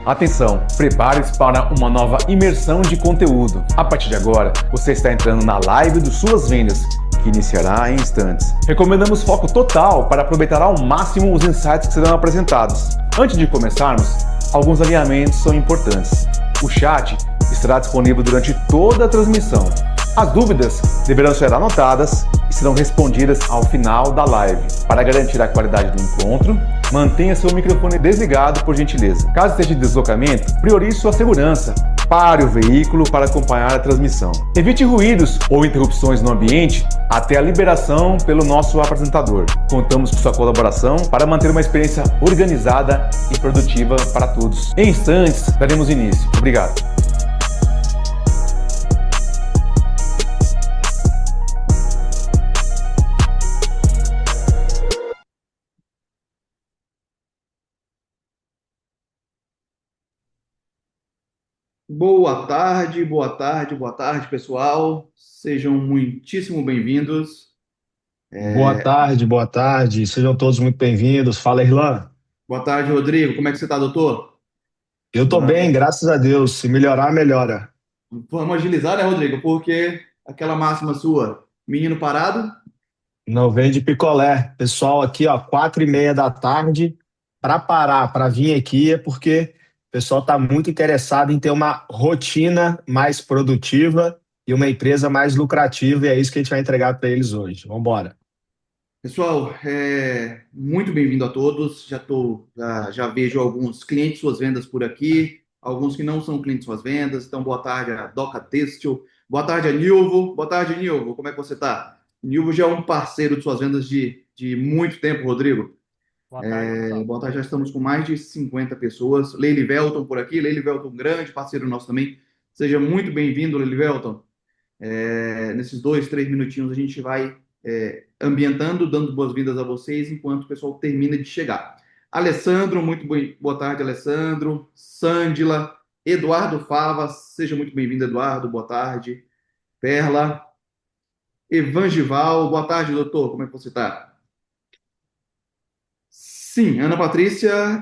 Atenção, prepare-se para uma nova imersão de conteúdo. A partir de agora, você está entrando na live do Suas Vendas, que iniciará em instantes. Recomendamos foco total para aproveitar ao máximo os insights que serão apresentados. Antes de começarmos, alguns alinhamentos são importantes. O chat estará disponível durante toda a transmissão. As dúvidas deverão ser anotadas e serão respondidas ao final da live. Para garantir a qualidade do encontro, mantenha seu microfone desligado, por gentileza. Caso esteja de deslocamento, priorize sua segurança. Pare o veículo para acompanhar a transmissão. Evite ruídos ou interrupções no ambiente até a liberação pelo nosso apresentador. Contamos com sua colaboração para manter uma experiência organizada e produtiva para todos. Em instantes, daremos início. Obrigado. Boa tarde, pessoal. Sejam muitíssimo bem-vindos. Boa tarde. Sejam todos muito bem-vindos. Fala, Irlan. Boa tarde, Rodrigo. Como é que você está, doutor? Eu tô bem, graças a Deus. Se melhorar, melhora. Vamos agilizar, né, Rodrigo? Porque aquela máxima sua, menino parado. Não vem de picolé. Pessoal aqui, ó, 4:30 da tarde, para parar, para vir aqui, é porque o pessoal está muito interessado em ter uma rotina mais produtiva e uma empresa mais lucrativa, e é isso que a gente vai entregar para eles hoje. Vamos embora. Pessoal, muito bem-vindo a todos. Já vejo alguns clientes suas vendas por aqui, alguns que não são clientes suas vendas. Então, boa tarde a Doca Têxtil. Boa tarde a Nilvo. Boa tarde, Nilvo. Como é que você está? Nilvo já é um parceiro de suas vendas de muito tempo, Rodrigo. Boa tarde, Boa tarde, já estamos com mais de 50 pessoas. Leili Velton por aqui. Leili Velton, grande parceiro nosso também. Seja muito bem-vindo, Leili Velton. Nesses 2, 3 minutinhos a gente vai ambientando, dando boas-vindas a vocês enquanto o pessoal termina de chegar. Alessandro, boa tarde, Alessandro. Sândila, Eduardo Fava, seja muito bem-vindo, Eduardo, boa tarde. Perla, Evangival, boa tarde, doutor, como é que você está? Sim, Ana Patrícia,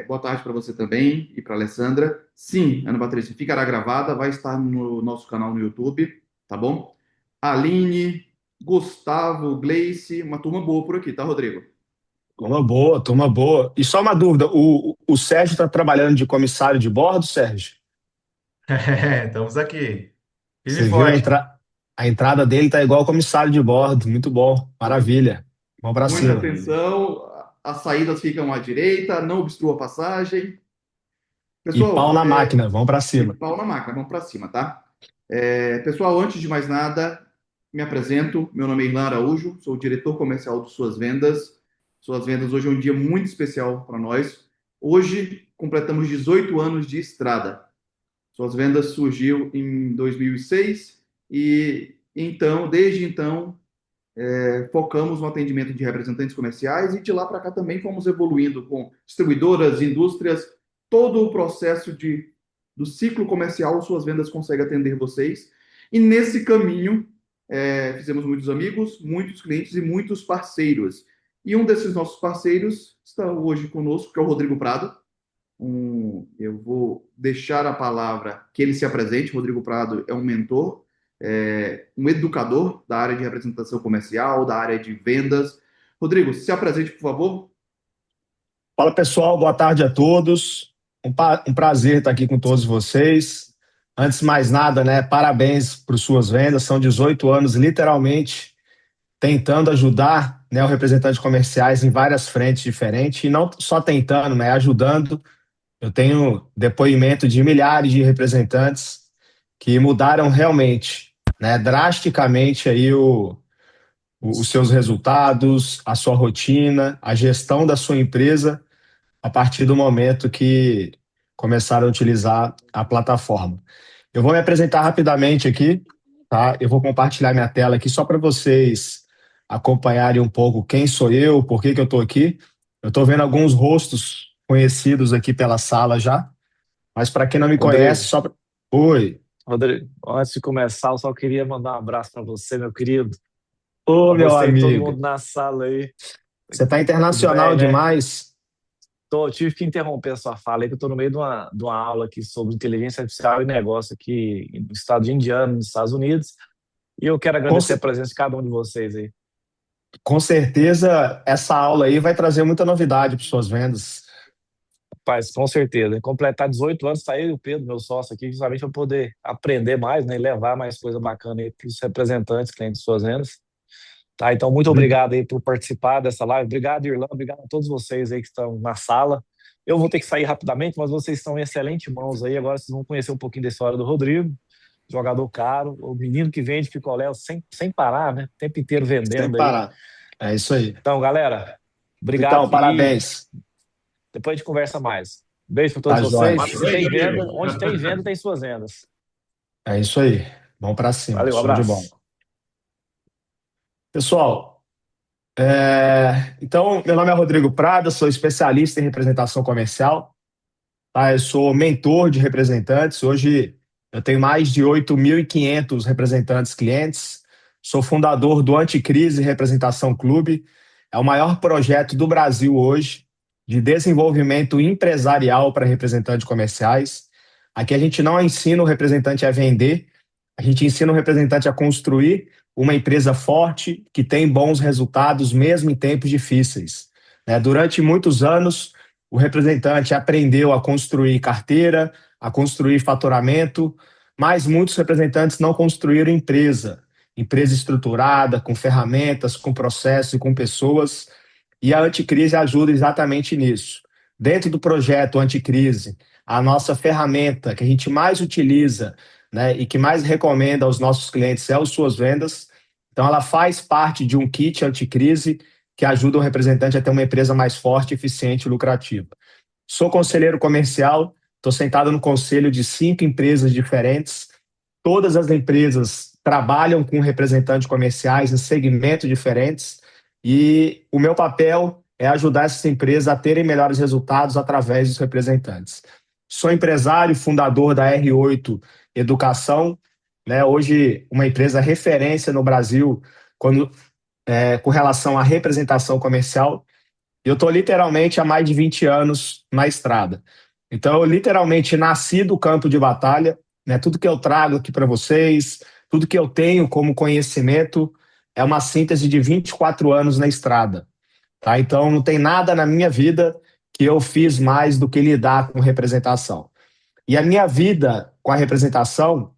boa tarde para você também e para Alessandra. Sim, Ana Patrícia, ficará gravada, vai estar no nosso canal no YouTube, tá bom? Aline, Gustavo, Gleice, uma turma boa por aqui, tá, Rodrigo? Turma boa. E só uma dúvida, o Sérgio está trabalhando de comissário de bordo, Sérgio? Estamos aqui. Você Firme e viu forte. a entrada dele tá igual comissário de bordo, muito bom, maravilha. Vamos para Muita cima. atenção, as saídas ficam à direita, não obstrua a passagem. E pau Pessoal, na máquina, vamos para e cima. pau na máquina, vamos para cima, tá? Pessoal, antes de mais nada, me apresento. Meu nome é Irlan Araújo, sou o diretor comercial do Suas Vendas. Suas Vendas hoje é um dia muito especial para nós. Hoje completamos 18 anos de estrada. Suas Vendas surgiu em 2006 e então, desde então, focamos no atendimento de representantes comerciais e de lá para cá também fomos evoluindo com distribuidoras, indústrias, todo o processo do ciclo comercial, Suas Vendas consegue atender vocês. E nesse caminho, fizemos muitos amigos, muitos clientes e muitos parceiros. E um desses nossos parceiros está hoje conosco, que é o Rodrigo Prado. Eu vou deixar a palavra que ele se apresente. Rodrigo Prado é um mentor, um educador da área de representação comercial, da área de vendas. Rodrigo, se apresente, por favor. Fala, pessoal, boa tarde a todos. Um prazer estar aqui com todos vocês. Antes de mais nada, né, parabéns por Suas Vendas. São 18 anos, literalmente, tentando ajudar, né, os representantes comerciais em várias frentes diferentes. E não só tentando, né, ajudando. Eu tenho depoimento de milhares de representantes que mudaram realmente, né, drasticamente aí os seus resultados, a sua rotina, a gestão da sua empresa a partir do momento que começaram a utilizar a plataforma. Eu vou me apresentar rapidamente aqui, tá? Eu vou compartilhar minha tela aqui só para vocês acompanharem um pouco quem sou eu, por que que eu estou aqui. Eu estou vendo alguns rostos conhecidos aqui pela sala já, mas para quem não me Rodrigo. conhece, só... Oi. Rodrigo, antes de começar, eu só queria mandar um abraço para você, meu querido. Ô, Pra meu você e todo amigo. mundo na sala aí. Você está Tudo internacional bem, né? demais. Tive que interromper a sua fala aí, que eu estou no meio de uma aula aqui sobre inteligência artificial e negócio aqui no estado de Indiana, nos Estados Unidos. E eu quero Com, agradecer a presença de cada um de vocês aí. com certeza, essa aula aí vai trazer muita novidade para suas vendas. Rapaz, com certeza. Em completar 18 anos, está aí o Pedro, meu sócio aqui, justamente para poder aprender mais, né, e levar mais coisa bacana aí para os representantes, clientes de suas vendas. Tá, então, muito obrigado aí por participar dessa live. Obrigado, Irlan. Obrigado a todos vocês aí que estão na sala. Eu vou ter que sair rapidamente, mas vocês estão em excelentes mãos aí. Agora vocês vão conhecer um pouquinho da história do Rodrigo, jogador caro, o menino que vende picolé sem parar, né? O tempo inteiro Sem vendendo aí. parar. É isso aí. Então, galera, Então, obrigado e parabéns. depois a gente conversa mais. Beijo para Tá todos jóia. vocês. Se tem venda, onde tem venda, tem suas vendas. É isso aí. Vamos para cima. Valeu, Show de bola. abraço. Pessoal, então, meu nome é Rodrigo Prada, sou especialista em representação comercial. Tá? Eu sou mentor de representantes. Hoje eu tenho mais de 8.500 representantes clientes. Sou fundador do Anticrise Representação Clube. É o maior projeto do Brasil hoje de desenvolvimento empresarial para representantes comerciais. Aqui a gente não ensina o representante a vender, a gente ensina o representante a construir uma empresa forte que tem bons resultados mesmo em tempos difíceis. Durante muitos anos, o representante aprendeu a construir carteira, a construir faturamento, mas muitos representantes não construíram empresa estruturada, com ferramentas, com processos e com pessoas, e a Anticrise ajuda exatamente nisso. Dentro do projeto Anticrise, a nossa ferramenta que a gente mais utiliza, né, e que mais recomenda aos nossos clientes é o Suas Vendas. Então, ela faz parte de um kit anticrise que ajuda o representante a ter uma empresa mais forte, eficiente e lucrativa. Sou conselheiro comercial, estou sentado no conselho de 5 empresas diferentes. Todas as empresas trabalham com representantes comerciais em segmentos diferentes e o meu papel é ajudar essas empresas a terem melhores resultados através dos representantes. Sou empresário, fundador da R8 Educação, né? Hoje uma empresa referência no Brasil com relação à representação comercial. Eu estou literalmente há mais de 20 anos na estrada. Então, eu literalmente nasci do campo de batalha, né? Tudo que eu trago aqui para vocês, tudo que eu tenho como conhecimento é uma síntese de 24 anos na estrada. Tá? Então, não tem nada na minha vida que eu fiz mais do que lidar com representação. E a minha vida com a representação,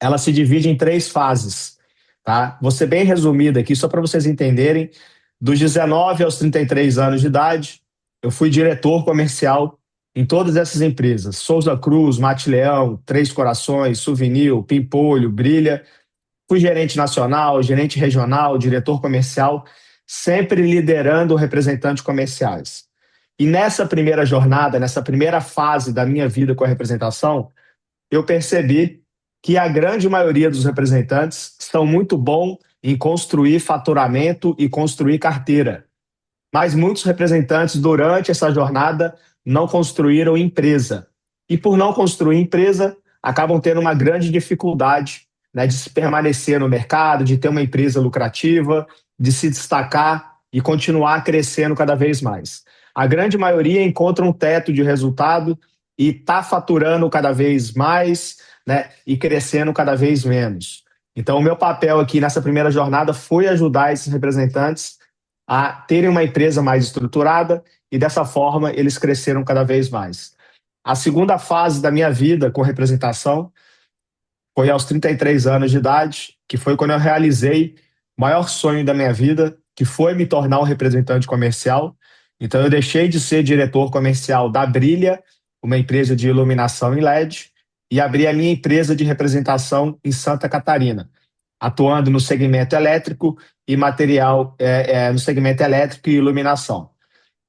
ela se divide em 3 fases. Tá? Vou ser bem resumido aqui, só para vocês entenderem. Dos 19 aos 33 anos de idade, eu fui diretor comercial em todas essas empresas. Souza Cruz, Mate Leão, Três Corações, Souvenir, Pimpolho, Brilha. Fui gerente nacional, gerente regional, diretor comercial, sempre liderando representantes comerciais. E nessa primeira jornada, nessa primeira fase da minha vida com a representação, eu percebi que a grande maioria dos representantes são muito bons em construir faturamento e construir carteira. Mas muitos representantes, durante essa jornada, não construíram empresa. E por não construir empresa, acabam tendo uma grande dificuldade, né, de se permanecer no mercado, de ter uma empresa lucrativa, de se destacar e continuar crescendo cada vez mais. A grande maioria encontra um teto de resultado e está faturando cada vez mais, né, e crescendo cada vez menos. Então, o meu papel aqui nessa primeira jornada foi ajudar esses representantes a terem uma empresa mais estruturada e, dessa forma, eles cresceram cada vez mais. A segunda fase da minha vida com representação foi aos 33 anos de idade, que foi quando eu realizei o maior sonho da minha vida, que foi me tornar um representante comercial. Então, eu deixei de ser diretor comercial da Brilha, uma empresa de iluminação em LED, e abri a minha empresa de representação em Santa Catarina, atuando no segmento elétrico e material, no segmento elétrico e iluminação.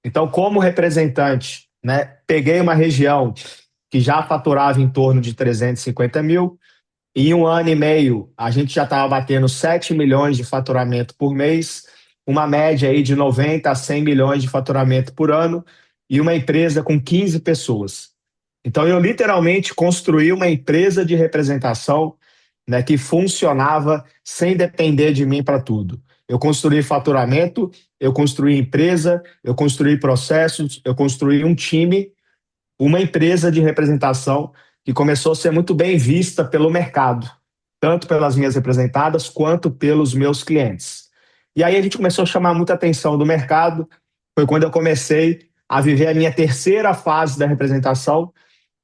Então, como representante, né, peguei uma região que já faturava em torno de 350 mil, e em 1 ano e meio a gente já estava batendo 7 milhões de faturamento por mês, uma média aí de 90 a 100 milhões de faturamento por ano, e uma empresa com 15 pessoas. Então, eu literalmente construí uma empresa de representação, né, que funcionava sem depender de mim para tudo. Eu construí faturamento, eu construí empresa, eu construí processos, eu construí um time, uma empresa de representação que começou a ser muito bem vista pelo mercado, tanto pelas minhas representadas quanto pelos meus clientes. E aí a gente começou a chamar muita atenção do mercado. Foi quando eu comecei a viver a minha terceira fase da representação,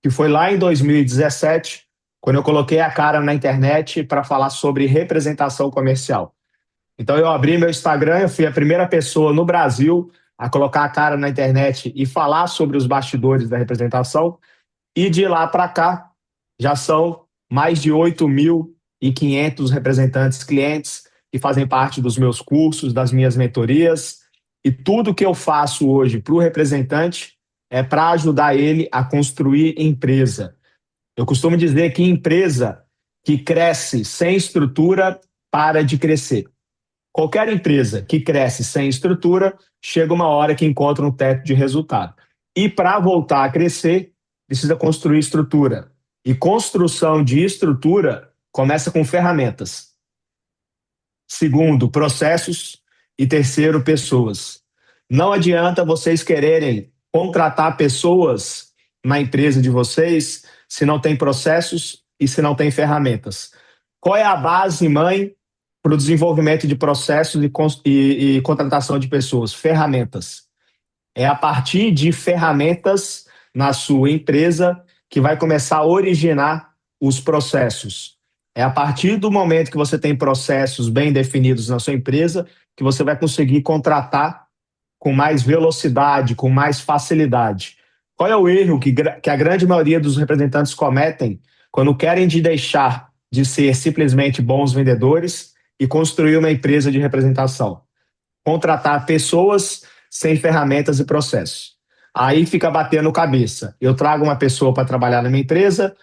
que foi lá em 2017, quando eu coloquei a cara na internet para falar sobre representação comercial. Então eu abri meu Instagram, eu fui a primeira pessoa no Brasil a colocar a cara na internet e falar sobre os bastidores da representação, e de lá para cá já são mais de 8.500 representantes clientes que fazem parte dos meus cursos, das minhas mentorias, e tudo que eu faço hoje para o representante é para ajudar ele a construir empresa. Eu costumo dizer que empresa que cresce sem estrutura para de crescer. Qualquer empresa que cresce sem estrutura, chega uma hora que encontra um teto de resultado. E para voltar a crescer, precisa construir estrutura. E construção de estrutura começa com ferramentas. Segundo, processos. E terceiro, pessoas. Não adianta vocês quererem contratar pessoas na empresa de vocês se não tem processos e se não tem ferramentas. Qual é a base mãe para o desenvolvimento de processos e contratação de pessoas? Ferramentas. É a partir de ferramentas na sua empresa que vai começar a originar os processos. É a partir do momento que você tem processos bem definidos na sua empresa que você vai conseguir contratar com mais velocidade, com mais facilidade. Qual é o erro que a grande maioria dos representantes cometem quando querem deixar de ser simplesmente bons vendedores e construir uma empresa de representação? Contratar pessoas sem ferramentas e processos. Aí fica batendo cabeça. Eu trago uma pessoa para trabalhar na minha empresa,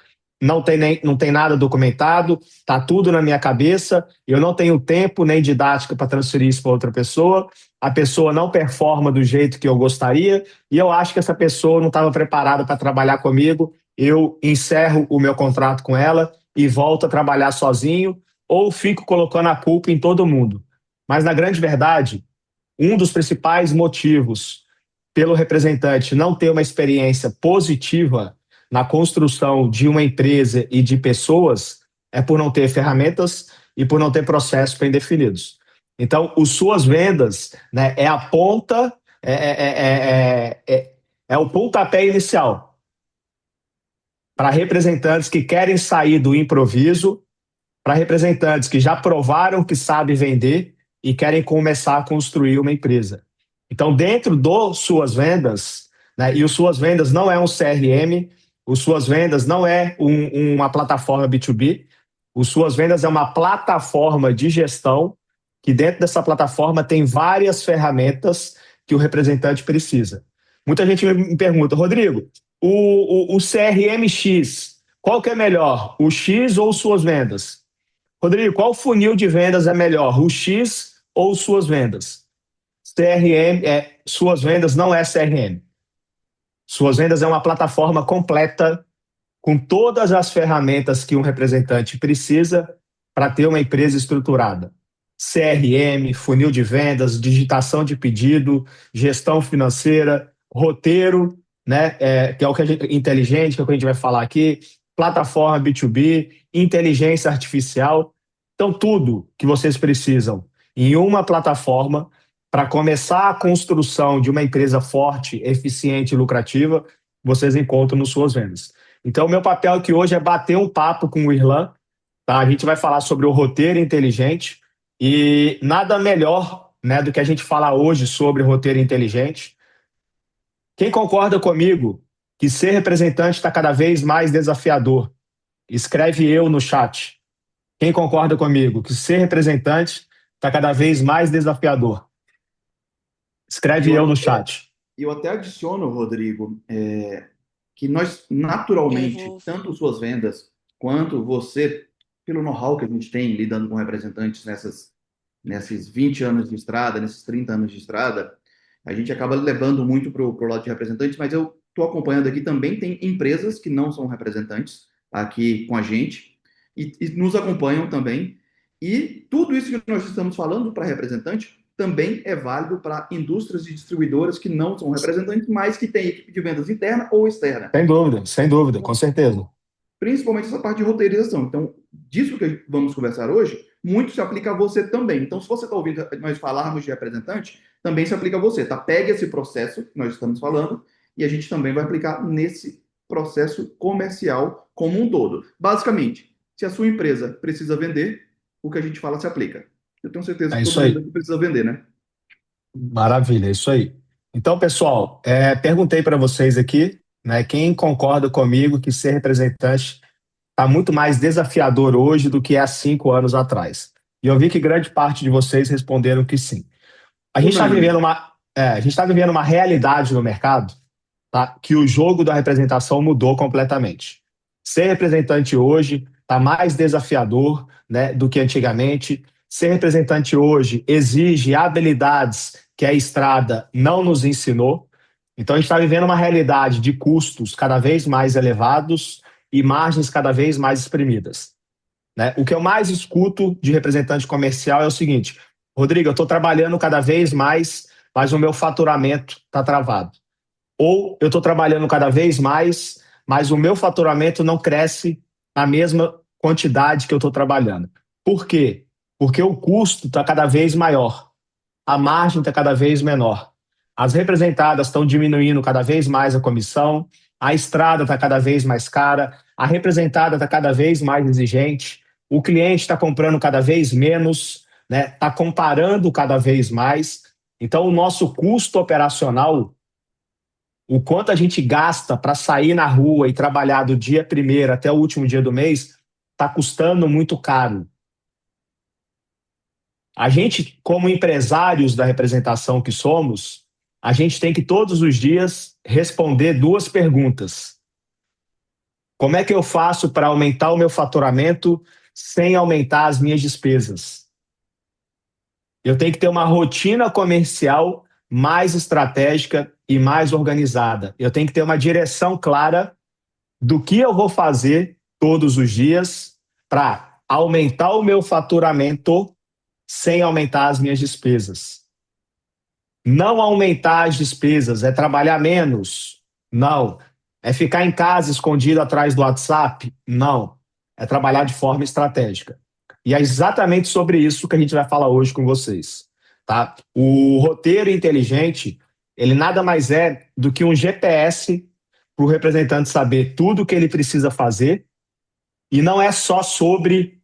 não tem nada documentado, está tudo na minha cabeça, eu não tenho tempo nem didática para transferir isso para outra pessoa, a pessoa não performa do jeito que eu gostaria, e eu acho que essa pessoa não estava preparada para trabalhar comigo, eu encerro o meu contrato com ela e volto a trabalhar sozinho, ou fico colocando a culpa em todo mundo. Mas, na grande verdade, um dos principais motivos pelo representante não ter uma experiência positiva na construção de uma empresa e de pessoas é por não ter ferramentas e por não ter processos bem definidos. Então, as suas vendas, né, é a ponta, é o pontapé inicial para representantes que querem sair do improviso, para representantes que já provaram que sabem vender e querem começar a construir uma empresa. Então, dentro do Suas Vendas, né, e o Suas Vendas não é um CRM, o Suas Vendas não é uma plataforma B2B, o Suas Vendas é uma plataforma de gestão que dentro dessa plataforma tem várias ferramentas que o representante precisa. Muita gente me pergunta, Rodrigo, o CRM X, qual que é melhor, o X ou Suas Vendas? Rodrigo, qual funil de vendas é melhor, o X ou Suas Vendas? CRM, Suas Vendas não é CRM. Suas Vendas é uma plataforma completa com todas as ferramentas que um representante precisa para ter uma empresa estruturada. CRM, funil de vendas, digitação de pedido, gestão financeira, roteiro, né, que é o que inteligente, que é o que a gente vai falar aqui, plataforma B2B, inteligência artificial. Então, tudo que vocês precisam em uma plataforma para começar a construção de uma empresa forte, eficiente e lucrativa, vocês encontram nas Suas Vendas. Então, o meu papel aqui hoje é bater um papo com o Irlan, tá? A gente vai falar sobre o roteiro inteligente e nada melhor, né, do que a gente falar hoje sobre roteiro inteligente. Quem concorda comigo que ser representante está cada vez mais desafiador? Escreve eu no chat. Quem concorda comigo que ser representante está cada vez mais desafiador? Escreve eu no chat. Eu até adiciono, Rodrigo, que nós, naturalmente, tanto Suas Vendas quanto você, pelo know-how que a gente tem lidando com representantes nesses 20 anos de estrada, nesses 30 anos de estrada, a gente acaba levando muito para o lado de representantes, mas eu estou acompanhando aqui também, tem empresas que não são representantes aqui com a gente e nos acompanham também. E tudo isso que nós estamos falando para representante também é válido para indústrias e distribuidoras que não são representantes, mas que têm equipe de vendas interna ou externa. sem dúvida, com certeza. Principalmente essa parte de roteirização. Então, disso que vamos conversar hoje, muito se aplica a você também. Então, se você está ouvindo nós falarmos de representante, também se aplica a você, tá? Pegue esse processo que nós estamos falando e a gente também vai aplicar nesse processo comercial como um todo. Basicamente, se a sua empresa precisa vender, o que a gente fala se aplica. Eu tenho certeza É que isso todo mundo aí. aqui precisa vender, né? Maravilha, é isso aí. Então, pessoal, perguntei para vocês aqui, né, quem concorda comigo que ser representante está muito mais desafiador hoje do que há 5 anos atrás. E eu vi que grande parte de vocês responderam que sim. A gente está Unânime. vivendo a gente tá vivendo uma realidade no mercado, tá, que o jogo da representação mudou completamente. Ser representante hoje está mais desafiador, né, do que antigamente. Ser representante hoje exige habilidades que a estrada não nos ensinou. Então, a gente está vivendo uma realidade de custos cada vez mais elevados e margens cada vez mais exprimidas, né? O que eu mais escuto de representante comercial é o seguinte: Rodrigo, eu estou trabalhando cada vez mais, mas o meu faturamento está travado. Ou eu estou trabalhando cada vez mais, mas o meu faturamento não cresce na mesma quantidade que eu estou trabalhando. Por quê? Porque o custo está cada vez maior, a margem está cada vez menor. As representadas estão diminuindo cada vez mais a comissão, a estrada está cada vez mais cara, a representada está cada vez mais exigente, o cliente está comprando cada vez menos, né? Está comparando cada vez mais. Então, o nosso custo operacional, o quanto a gente gasta para sair na rua e trabalhar do dia primeiro até o último dia do mês, está custando muito caro. A gente, como empresários da representação que somos, a gente tem que todos os dias responder duas perguntas. Como é que eu faço para aumentar o meu faturamento sem aumentar as minhas despesas? Eu tenho que ter uma rotina comercial mais estratégica e mais organizada. Eu tenho que ter uma direção clara do que eu vou fazer todos os dias para aumentar o meu faturamento sem aumentar as minhas despesas. Não aumentar as despesas é trabalhar menos? Não. É ficar em casa escondido atrás do WhatsApp? Não. É trabalhar de forma estratégica. E é exatamente sobre isso que a gente vai falar hoje com vocês. Tá? O roteiro inteligente, ele nada mais é do que um GPS para o representante saber tudo o que ele precisa fazer, e não é só sobre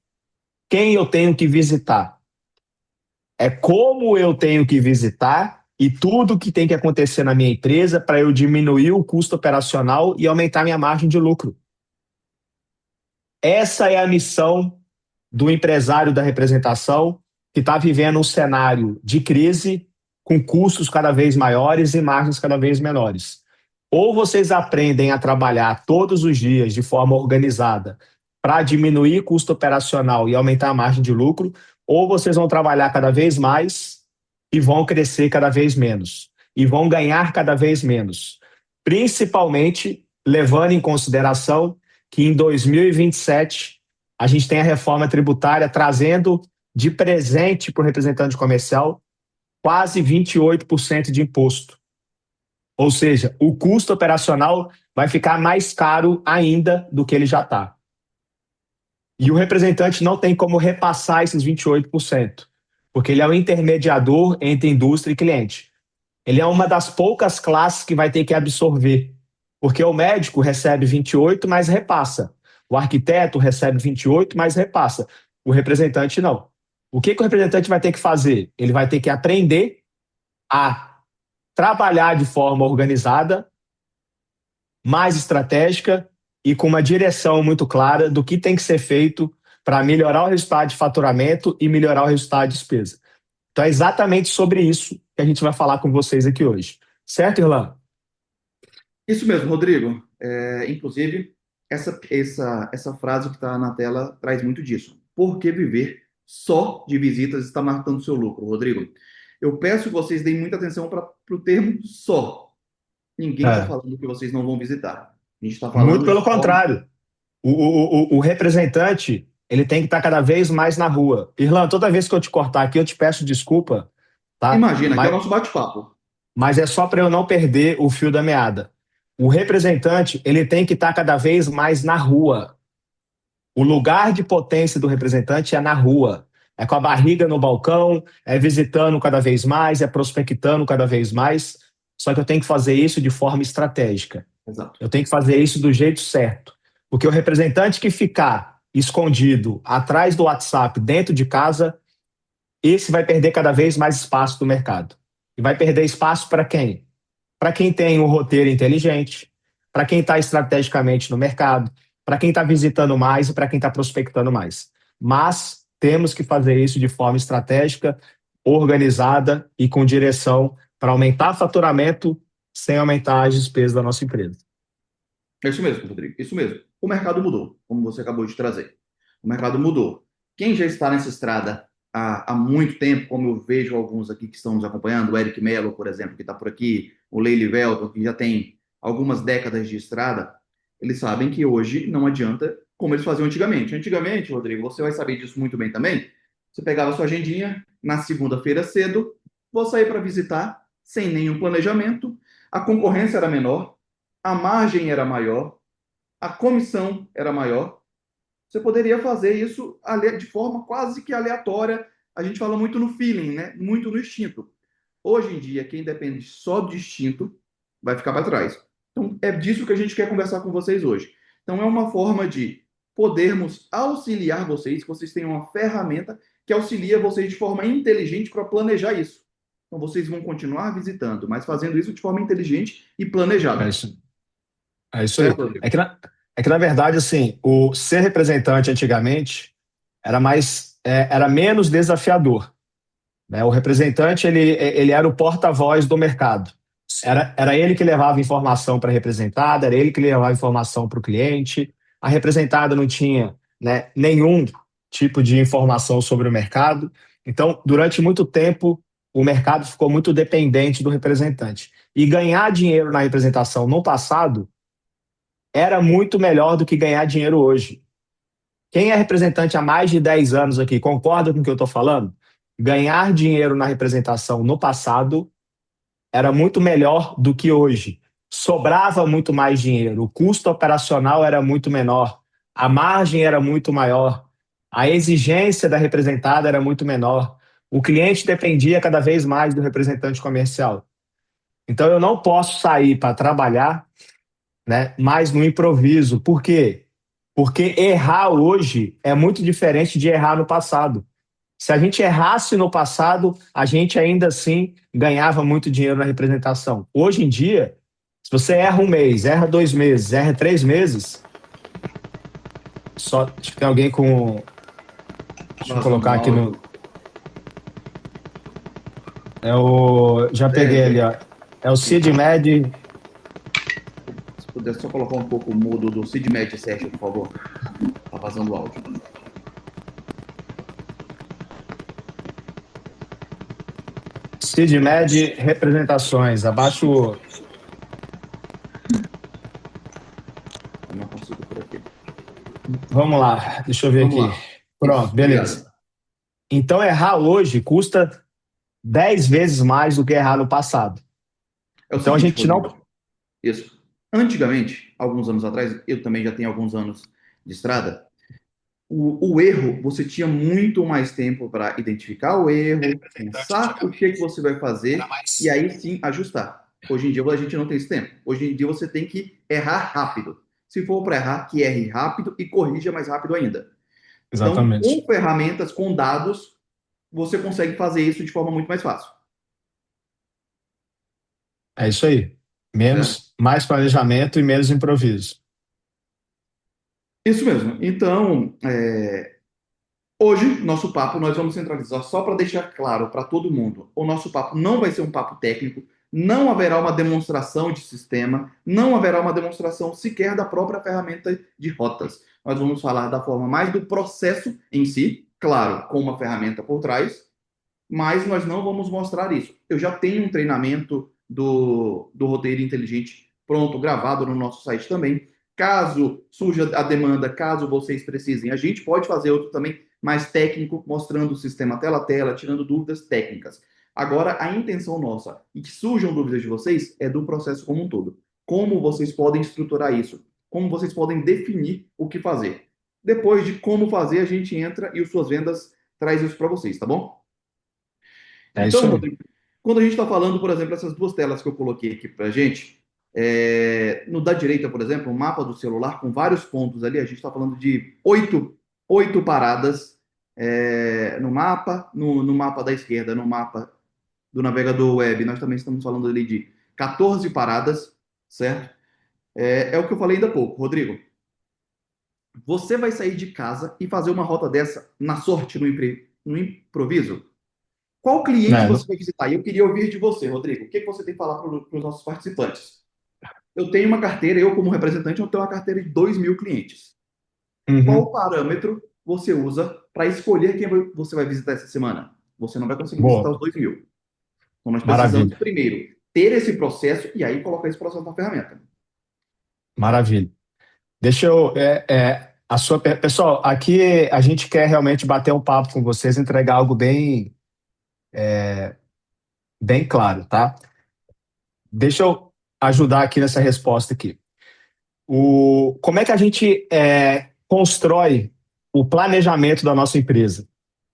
quem eu tenho que visitar. É como eu tenho que visitar e tudo que tem que acontecer na minha empresa para eu diminuir o custo operacional e aumentar minha margem de lucro. Essa é a missão do empresário da representação que está vivendo um cenário de crise com custos cada vez maiores e margens cada vez menores. Ou vocês aprendem a trabalhar todos os dias de forma organizada para diminuir custo operacional e aumentar a margem de lucro, ou vocês vão trabalhar cada vez mais e vão crescer cada vez menos, e vão ganhar cada vez menos. Principalmente levando em consideração que em 2027 a gente tem a reforma tributária trazendo de presente para o representante comercial quase 28% de imposto. Ou seja, o custo operacional vai ficar mais caro ainda do que ele já está. E o representante não tem como repassar esses 28%, porque ele é o intermediador entre indústria e cliente. Ele é uma das poucas classes que vai ter que absorver, porque o médico recebe 28%, mas repassa. O arquiteto recebe 28%, mas repassa. O representante não. O que o representante vai ter que fazer? Ele vai ter que aprender a trabalhar de forma organizada, mais estratégica e com uma direção muito clara do que tem que ser feito para melhorar o resultado de faturamento e melhorar o resultado de despesa. Então é exatamente sobre isso que a gente vai falar com vocês aqui hoje. Certo, Irlan? Isso mesmo, Rodrigo. Inclusive, essa frase que está na tela traz muito disso. Por que viver só de visitas está matando seu lucro, Rodrigo? Eu peço que vocês deem muita atenção para o termo só. Ninguém está falando que vocês não vão visitar. A gente está Muito falando pelo de forma... contrário. O representante, ele tem que estar cada vez mais na rua. Irlan, toda vez que eu te cortar aqui, eu te peço desculpa, tá? Imagina, aqui é o nosso bate-papo. Mas é só para eu não perder o fio da meada. O representante, ele tem que estar cada vez mais na rua. O lugar de potência do representante é na rua. É com a barriga no balcão, é visitando cada vez mais, é prospectando cada vez mais. Só que eu tenho que fazer isso de forma estratégica. Exato. Eu tenho que fazer isso do jeito certo. Porque o representante que ficar escondido atrás do WhatsApp dentro de casa, esse vai perder cada vez mais espaço do mercado. E vai perder espaço para quem? Para quem tem um roteiro inteligente, para quem está estrategicamente no mercado, para quem está visitando mais e para quem está prospectando mais. Mas temos que fazer isso de forma estratégica, organizada e com direção para aumentar faturamento sem aumentar as despesas da nossa empresa. É isso mesmo, Rodrigo. Isso mesmo. O mercado mudou, como você acabou de trazer. O mercado mudou. Quem já está nessa estrada há muito tempo, como eu vejo alguns aqui que estão nos acompanhando, o Eric Mello, por exemplo, que está por aqui, o Leili Velton, que já tem algumas décadas de estrada, eles sabem que hoje não adianta como eles faziam antigamente. Antigamente, Rodrigo, você vai saber disso muito bem também. Você pegava sua agendinha na segunda-feira cedo, vou sair para visitar sem nenhum planejamento, a concorrência era menor, a margem era maior, a comissão era maior. Você poderia fazer isso de forma quase que aleatória. A gente fala muito no feeling, né? Muito no instinto. Hoje em dia, quem depende só do instinto vai ficar para trás. Então, é disso que a gente quer conversar com vocês hoje. Então, é uma forma de podermos auxiliar vocês, que vocês tenham uma ferramenta que auxilia vocês de forma inteligente para planejar isso. Então, vocês vão continuar visitando, mas fazendo isso de forma inteligente e planejada. É isso aí. Na verdade, assim, o ser representante antigamente era menos desafiador, né? O representante, ele era o porta-voz do mercado. Era ele que levava informação para a representada, era ele que levava informação para o cliente. A representada não tinha, né, nenhum tipo de informação sobre o mercado. Então, durante muito tempo, o mercado ficou muito dependente do representante. E ganhar dinheiro na representação no passado era muito melhor do que ganhar dinheiro hoje. Quem é representante há mais de 10 anos aqui, concorda com o que eu estou falando? Ganhar dinheiro na representação no passado era muito melhor do que hoje. Sobrava muito mais dinheiro, o custo operacional era muito menor, a margem era muito maior, a exigência da representada era muito menor, o cliente dependia cada vez mais do representante comercial. Então eu não posso sair para trabalhar, né, mais no improviso. Por quê? Porque errar hoje é muito diferente de errar no passado. Se a gente errasse no passado, a gente ainda assim ganhava muito dinheiro na representação. Hoje em dia, se você erra um mês, erra 2 meses, erra 3 meses, só acho que tem alguém com... Deixa eu colocar aqui no... Já peguei ali, ó. É o CIDMED. Se puder só colocar um pouco o mudo do CIDMED Session, por favor. Tá vazando o áudio. CIDMED representações, abaixo. Eu não consigo por aqui. Vamos lá, deixa eu ver Vamos aqui. lá. Pronto, Isso, beleza. obrigado. Então, errar hoje custa 10 vezes mais do que errar no passado. É o Então, seguinte, a gente não... Rodrigo. Isso. Antigamente, alguns anos atrás, eu também já tenho alguns anos de estrada, o erro, você tinha muito mais tempo para identificar o erro, pensar o que você vai fazer e aí sim ajustar. Hoje em dia a gente não tem esse tempo. Hoje em dia você tem que errar rápido. Se for para errar, que erre rápido e corrija mais rápido ainda. Exatamente. Então, com ferramentas, com dados, você consegue fazer isso de forma muito mais fácil. É isso aí. Mais planejamento e menos improviso. Isso mesmo. Então, hoje, nosso papo, nós vamos centralizar só para deixar claro para todo mundo. O nosso papo não vai ser um papo técnico, não haverá uma demonstração de sistema, não haverá uma demonstração sequer da própria ferramenta de rotas. Nós vamos falar da forma mais do processo em si, claro, com uma ferramenta por trás, mas nós não vamos mostrar isso. Eu já tenho um treinamento do roteiro inteligente pronto, gravado no nosso site também. Caso surja a demanda, caso vocês precisem, a gente pode fazer outro também mais técnico, mostrando o sistema tela a tela, tirando dúvidas técnicas. Agora, a intenção nossa, e que surjam dúvidas de vocês, é do processo como um todo. Como vocês podem estruturar isso? Como vocês podem definir o que fazer? Depois de como fazer, a gente entra e o Suas Vendas traz isso para vocês, tá bom? É isso Então, aí. Rodrigo, quando a gente está falando, por exemplo, essas duas telas que eu coloquei aqui para a gente, no da direita, por exemplo, um mapa do celular com vários pontos ali, a gente está falando de oito paradas no mapa, no mapa da esquerda, no mapa do navegador web, nós também estamos falando ali de 14 paradas, certo? É o que eu falei ainda há pouco, Rodrigo. Você vai sair de casa e fazer uma rota dessa na sorte, no improviso? Qual cliente É, você vai visitar? E eu queria ouvir de você, Rodrigo. O que você tem que falar para os nossos participantes? Eu tenho uma carteira, eu como representante, eu tenho uma carteira de 2.000 clientes. Qual uhum, parâmetro você usa para escolher quem você vai visitar essa semana? Você não vai conseguir visitar boa, os 2.000. Então, nós precisamos, maravilha, primeiro, ter esse processo e aí colocar esse processo na ferramenta. maravilha. Deixa eu. Pessoal, aqui a gente quer realmente bater um papo com vocês, entregar algo bem claro, tá? Deixa eu ajudar aqui nessa resposta aqui. Como é que a gente constrói o planejamento da nossa empresa?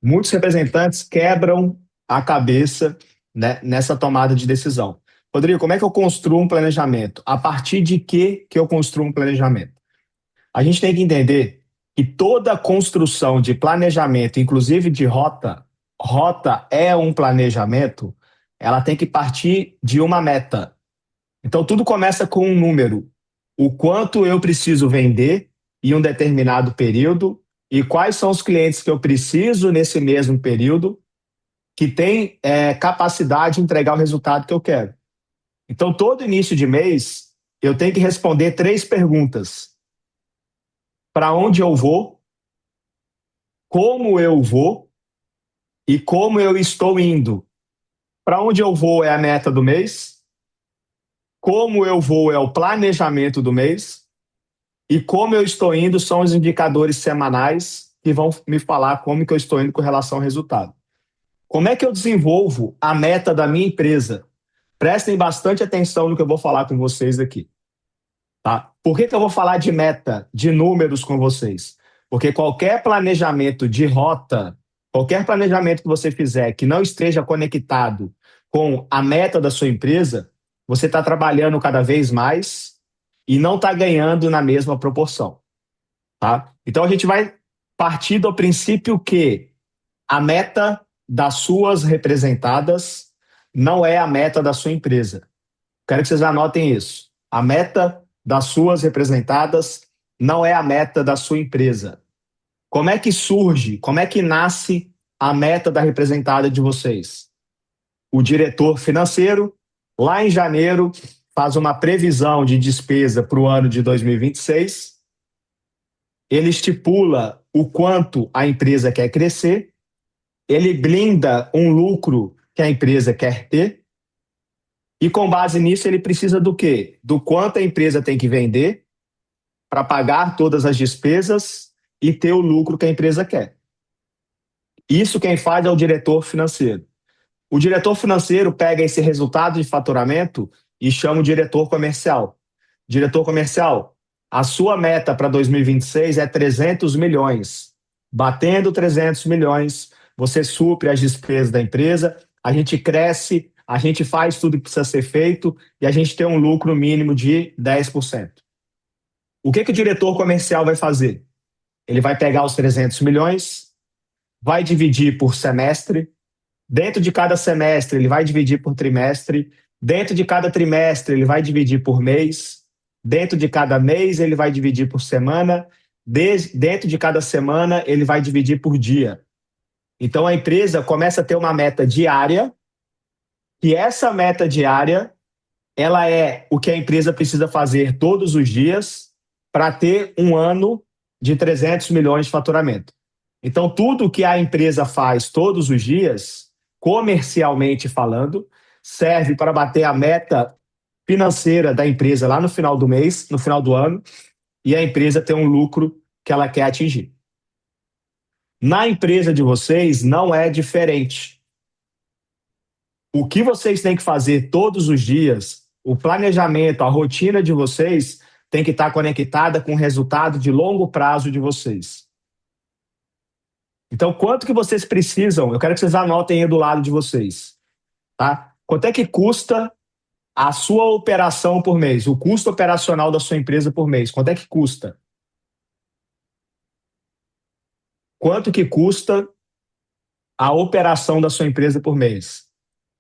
Muitos representantes quebram a cabeça, né, nessa tomada de decisão. Rodrigo, como é que eu construo um planejamento? A partir de que eu construo um planejamento? A gente tem que entender que toda construção de planejamento, inclusive de rota é um planejamento, ela tem que partir de uma meta. Então, tudo começa com um número. O quanto eu preciso vender em um determinado período e quais são os clientes que eu preciso nesse mesmo período que têm capacidade de entregar o resultado que eu quero. Então, todo início de mês, eu tenho que responder 3 perguntas. Para onde eu vou? Como eu vou? E como eu estou indo? Para onde eu vou é a meta do mês? Como eu vou é o planejamento do mês? E como eu estou indo são os indicadores semanais que vão me falar como que eu estou indo com relação ao resultado. Como é que eu desenvolvo a meta da minha empresa? Prestem bastante atenção no que eu vou falar com vocês aqui. Tá? Por que eu vou falar de meta, de números com vocês? Porque qualquer planejamento de rota, qualquer planejamento que você fizer que não esteja conectado com a meta da sua empresa, você está trabalhando cada vez mais e não está ganhando na mesma proporção. Tá? Então a gente vai partir do princípio que a meta das suas representadas não é a meta da sua empresa. Quero que vocês anotem isso. A meta das suas representadas não é a meta da sua empresa. Como é que surge, como é que nasce a meta da representada de vocês? O diretor financeiro, lá em janeiro, faz uma previsão de despesa para o ano de 2026. Ele estipula o quanto a empresa quer crescer, ele blinda um lucro que a empresa quer ter, e com base nisso ele precisa do quê? Do quanto a empresa tem que vender para pagar todas as despesas e ter o lucro que a empresa quer. Isso quem faz é o diretor financeiro. O diretor financeiro pega esse resultado de faturamento e chama o diretor comercial. Diretor comercial, a sua meta para 2026 é 300 milhões. Batendo 300 milhões, você supre as despesas da empresa, a gente cresce, a gente faz tudo que precisa ser feito e a gente tem um lucro mínimo de 10%. O que o diretor comercial vai fazer? Ele vai pegar os 300 milhões, vai dividir por semestre, dentro de cada semestre ele vai dividir por trimestre, dentro de cada trimestre ele vai dividir por mês, dentro de cada mês ele vai dividir por semana, dentro de cada semana ele vai dividir por dia. Então a empresa começa a ter uma meta diária, e essa meta diária ela é o que a empresa precisa fazer todos os dias para ter um ano de 300 milhões de faturamento. Então, tudo que a empresa faz todos os dias, comercialmente falando, serve para bater a meta financeira da empresa lá no final do mês, no final do ano, e a empresa ter um lucro que ela quer atingir. Na empresa de vocês não é diferente. O que vocês têm que fazer todos os dias, o planejamento, a rotina de vocês tem que estar conectada com o resultado de longo prazo de vocês. Então, quanto que vocês precisam? Eu quero que vocês anotem aí do lado de vocês, tá? Quanto é que custa a sua operação por mês? O custo operacional da sua empresa por mês? Quanto é que custa? Quanto que custa a operação da sua empresa por mês?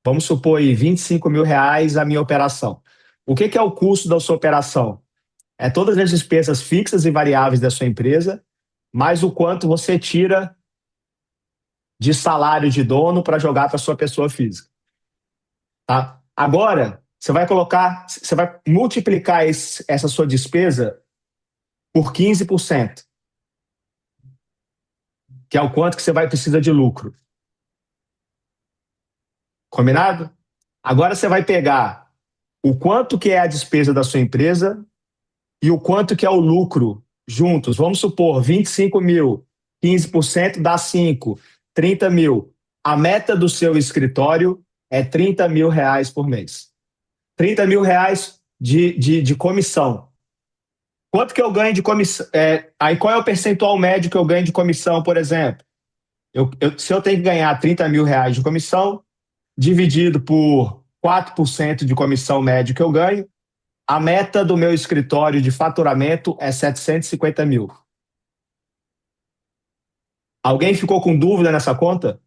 Vamos supor aí, R$ 25.000 a minha operação. O que é o custo da sua operação? É todas as despesas fixas e variáveis da sua empresa, mais o quanto você tira de salário de dono para jogar para sua pessoa física. Tá? Agora, você vai multiplicar essa sua despesa por 15%, que é o quanto que você vai precisar de lucro. Combinado? Agora você vai pegar o quanto que é a despesa da sua empresa e o quanto que é o lucro juntos. Vamos supor, 25 mil, 15% dá 5, 30 mil. A meta do seu escritório é R$ 30.000 por mês. R$ 30.000 de comissão. Quanto que eu ganho de comissão? Aí qual é o percentual médio que eu ganho de comissão, por exemplo? Se eu tenho que ganhar R$ 30.000 de comissão, dividido por 4% de comissão médio que eu ganho, a meta do meu escritório de faturamento é 750 mil. Alguém ficou com dúvida nessa conta?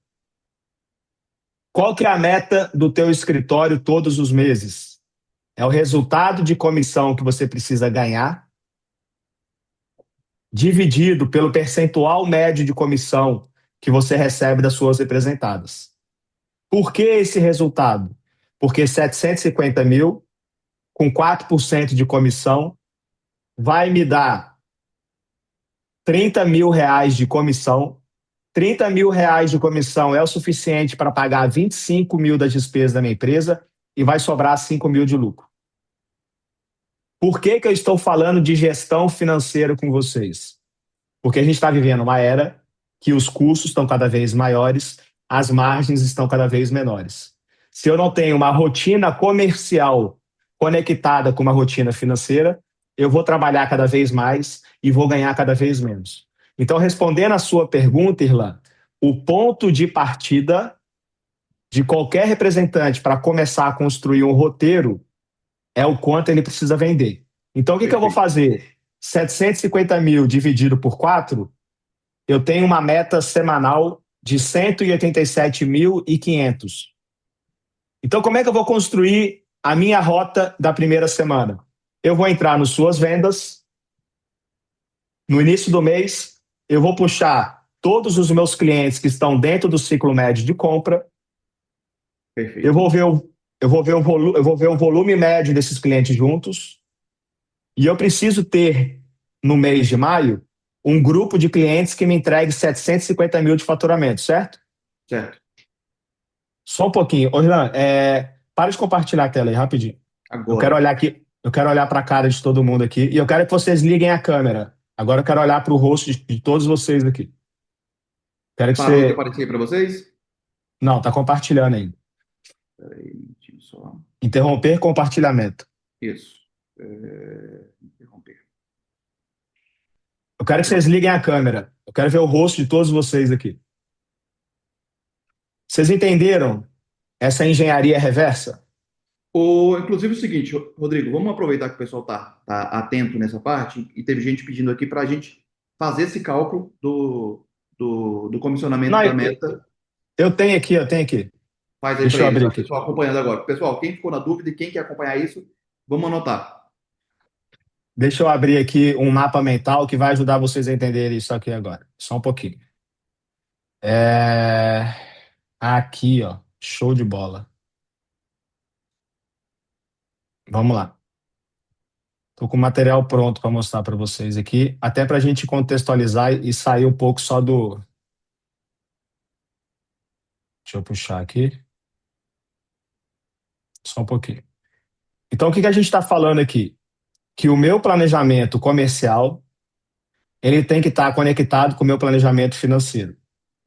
Qual que é a meta do teu escritório todos os meses? É o resultado de comissão que você precisa ganhar, dividido pelo percentual médio de comissão que você recebe das suas representadas. Por que esse resultado? Porque 750 mil, com 4% de comissão, vai me dar R$ 30.000 de comissão. R$ 30.000 de comissão é o suficiente para pagar 25 mil das despesas da minha empresa e vai sobrar 5 mil de lucro. Por que eu estou falando de gestão financeira com vocês? Porque a gente está vivendo uma era que os custos estão cada vez maiores, as margens estão cada vez menores. Se eu não tenho uma rotina comercial conectada com uma rotina financeira, eu vou trabalhar cada vez mais e vou ganhar cada vez menos. Então, respondendo a sua pergunta, Irlan, o ponto de partida de qualquer representante para começar a construir um roteiro é o quanto ele precisa vender. Então, o que eu vou fazer? 750 mil dividido por 4, eu tenho uma meta semanal de 187.500. Então, como é que eu vou construir a minha rota da primeira semana? Eu vou entrar nas suas vendas. No início do mês, eu vou puxar todos os meus clientes que estão dentro do ciclo médio de compra. Perfeito. Eu vou ver o volume médio desses clientes juntos. E eu preciso ter, no mês de maio, um grupo de clientes que me entregue 750 mil de faturamento, certo? Certo. Só um pouquinho. Ô, Irlan, para de compartilhar a tela aí, rapidinho. Agora. Eu quero olhar aqui, eu quero olhar para a cara de todo mundo aqui e eu quero que vocês liguem a câmera. Agora eu quero olhar para o rosto de todos vocês aqui. Quero que Parou de você... aparecer para vocês? Não, tá compartilhando ainda. Peraí, um minutinho só. Interromper compartilhamento. Isso. Interromper. Eu quero que vocês liguem a câmera. Eu quero ver o rosto de todos vocês aqui. Vocês entenderam essa engenharia reversa? Inclusive é o seguinte, Rodrigo, vamos aproveitar que o pessoal tá atento nessa parte e teve gente pedindo aqui para a gente fazer esse cálculo do comissionamento Não, da meta. eu tenho aqui. Faz aí Deixa eu para eles, abrir o aqui. pessoal acompanhando agora. Pessoal, quem ficou na dúvida e quem quer acompanhar isso, vamos anotar. Deixa eu abrir aqui um mapa mental que vai ajudar vocês a entenderem isso aqui agora. Só um pouquinho. Aqui, ó. Show de bola. Vamos lá. Estou com o material pronto para mostrar para vocês aqui, até para a gente contextualizar e sair um pouco só do... Deixa eu puxar aqui. Só um pouquinho. Então, o que a gente está falando aqui? que o meu planejamento comercial ele tem que estar conectado com o meu planejamento financeiro,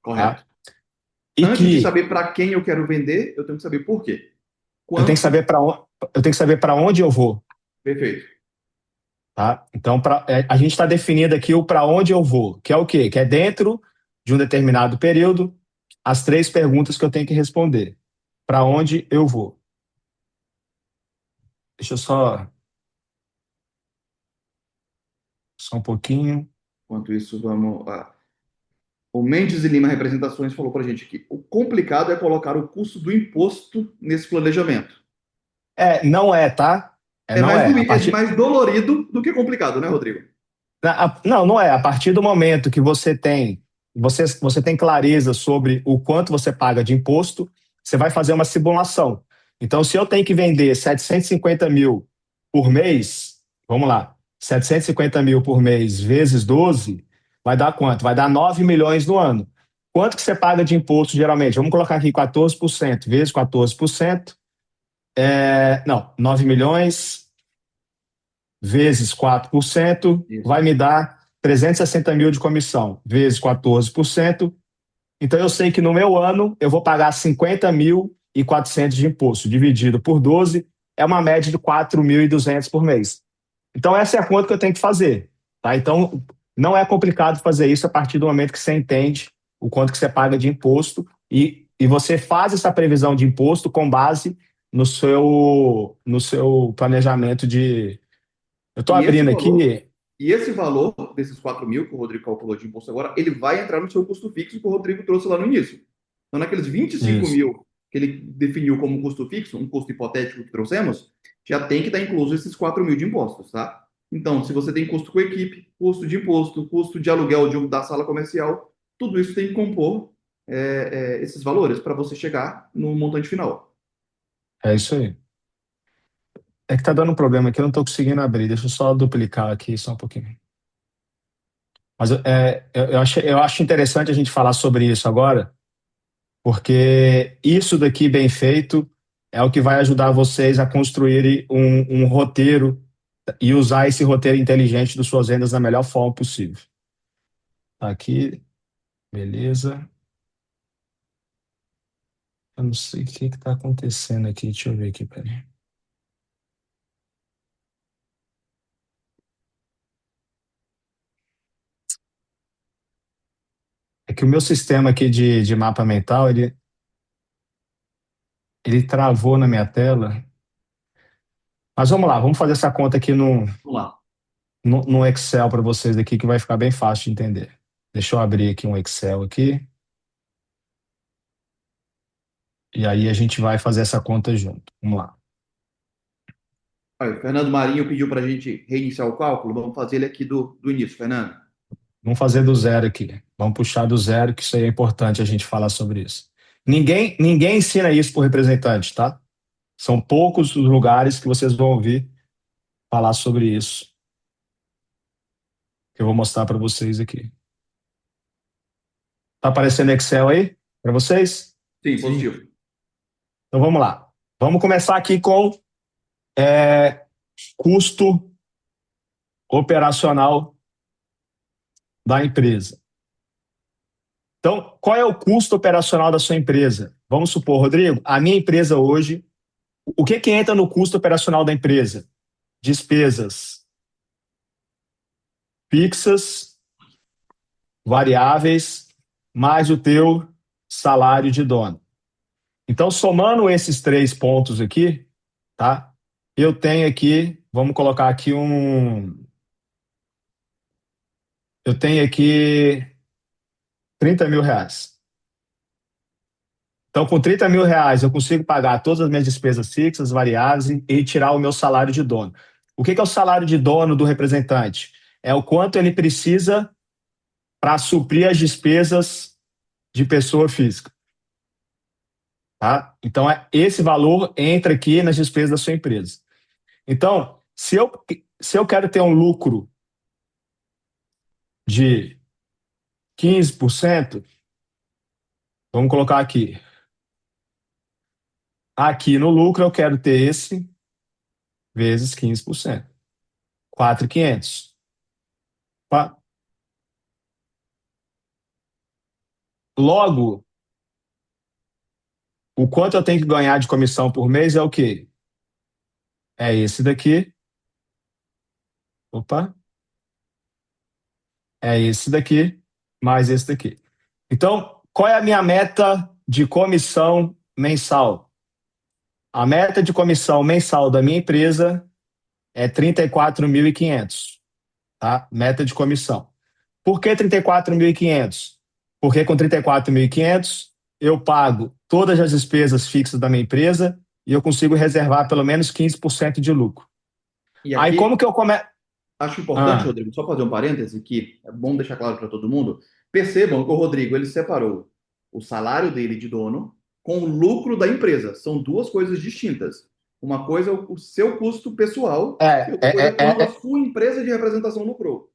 Correto. tá? E Antes de que saber para quem eu quero vender, eu tenho que saber por quê. eu tenho que Quanto? saber para onde eu vou, Perfeito. tá? Então, a gente está definindo aqui o para onde eu vou, que é o quê? Que é dentro de um determinado período, as 3 perguntas que eu tenho que responder. Para onde eu vou? Deixa eu só um pouquinho. Enquanto isso, vamos. O Mendes e Lima Representações falou para a gente aqui. O complicado é colocar o custo do imposto nesse planejamento. Não é, tá? É Não mais, é. é mais dolorido do que complicado, né, Rodrigo? Não, não é. A partir do momento que você tem clareza sobre o quanto você paga de imposto, você vai fazer uma simulação. Então, se eu tenho que vender 750 mil por mês, vamos lá, 750 mil por mês vezes 12, vai dar quanto? Vai dar 9 milhões no ano. Quanto que você paga de imposto geralmente? Vamos colocar aqui 14% vezes 14%. Não, 9 milhões vezes 4% Isso. vai me dar 360 mil de comissão, vezes 14%. Então, eu sei que no meu ano eu vou pagar 50.400 de imposto, dividido por 12, é uma média de 4.200 por mês. Então, essa é a conta que eu tenho que fazer. Tá? Então, não é complicado fazer isso a partir do momento que você entende o quanto que você paga de imposto e você faz essa previsão de imposto com base no seu planejamento de. Eu estou E esse abrindo valor, aqui. e esse valor desses 4 mil que o Rodrigo calculou de imposto agora, ele vai entrar no seu custo fixo que o Rodrigo trouxe lá no início. Então, naqueles 25 Isso. mil que ele definiu como custo fixo, um custo hipotético que trouxemos, já tem que estar incluso esses 4 mil de impostos, tá? Então, se você tem custo com equipe, custo de imposto, custo de aluguel da sala comercial, tudo isso tem que compor esses valores para você chegar no montante final. É isso aí. É que tá dando um problema aqui, eu não estou conseguindo abrir. Deixa eu só duplicar aqui só um pouquinho. Mas eu acho interessante a gente falar sobre isso agora, porque isso daqui bem feito é o que vai ajudar vocês a construírem um roteiro e usar esse roteiro inteligente das suas vendas da melhor forma possível. Tá aqui, beleza. Eu não sei o que está acontecendo aqui. Deixa eu ver aqui, peraí. É que o meu sistema aqui de mapa mental, ele travou na minha tela. Mas vamos lá, vamos fazer essa conta aqui Vamos lá. no Excel para vocês aqui, que vai ficar bem fácil de entender. Deixa eu abrir aqui um Excel aqui. E aí a gente vai fazer essa conta junto. Vamos lá. Olha, o Fernando Marinho pediu para a gente reiniciar o cálculo. Vamos fazer ele aqui do início, Fernando. Vamos fazer do zero aqui. Vamos puxar do zero, que isso aí é importante a gente falar sobre isso. Ninguém ensina isso para o representante, tá? São poucos os lugares que vocês vão ouvir falar sobre isso, que eu vou mostrar para vocês aqui. Tá aparecendo Excel aí para vocês? Sim, positivo. Então vamos lá. Vamos começar aqui com custo operacional da empresa. Então, qual é o custo operacional da sua empresa? Vamos supor, Rodrigo, a minha empresa hoje, o que entra no custo operacional da empresa? Despesas fixas, variáveis, mais o teu salário de dono. Então, somando esses 3 pontos aqui, tá? Eu tenho aqui, vamos colocar aqui eu tenho aqui 30 mil reais. Então, com 30 mil reais, eu consigo pagar todas as minhas despesas fixas, variáveis e tirar o meu salário de dono. O que é o salário de dono do representante? É o quanto ele precisa para suprir as despesas de pessoa física. Tá? Então, esse valor entra aqui nas despesas da sua empresa. Então, se eu quero ter um lucro de 15%, vamos colocar aqui. Aqui no lucro eu quero ter esse vezes 15%. 4.500. Opa. Logo, o quanto eu tenho que ganhar de comissão por mês é o quê? É esse daqui. Opa. É esse daqui, mais esse daqui. Então, qual é a minha meta de comissão mensal? A meta de comissão mensal da minha empresa é 34.500, tá? Meta de comissão. Por que 34.500? Porque com 34.500 eu pago todas as despesas fixas da minha empresa e eu consigo reservar pelo menos 15% de lucro. E Aí aqui, como que eu começo? acho importante, Rodrigo, só fazer um parêntese que é bom deixar claro para todo mundo. Percebam que o Rodrigo ele separou o salário dele de dono com o lucro da empresa. São duas coisas distintas. Uma coisa é o seu custo pessoal e outra coisa é quanto a sua empresa de representação lucrou.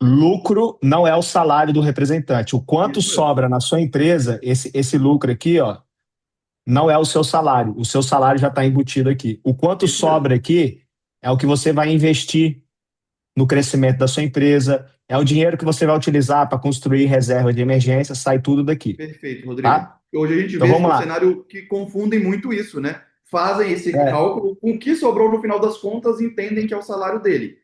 Lucro não é o salário do representante. O quanto Isso mesmo. sobra na sua empresa, esse lucro aqui, ó, não é o seu salário. O seu salário já está embutido aqui. O quanto Isso mesmo. sobra aqui é o que você vai investir no crescimento da sua empresa, é o dinheiro que você vai utilizar para construir reserva de emergência, sai tudo daqui, Perfeito, Rodrigo. tá? Hoje a gente Então vê esse vamos lá. cenário que confundem muito isso, né? Fazem esse É, cálculo, com o que sobrou no final das contas, entendem que é o salário dele.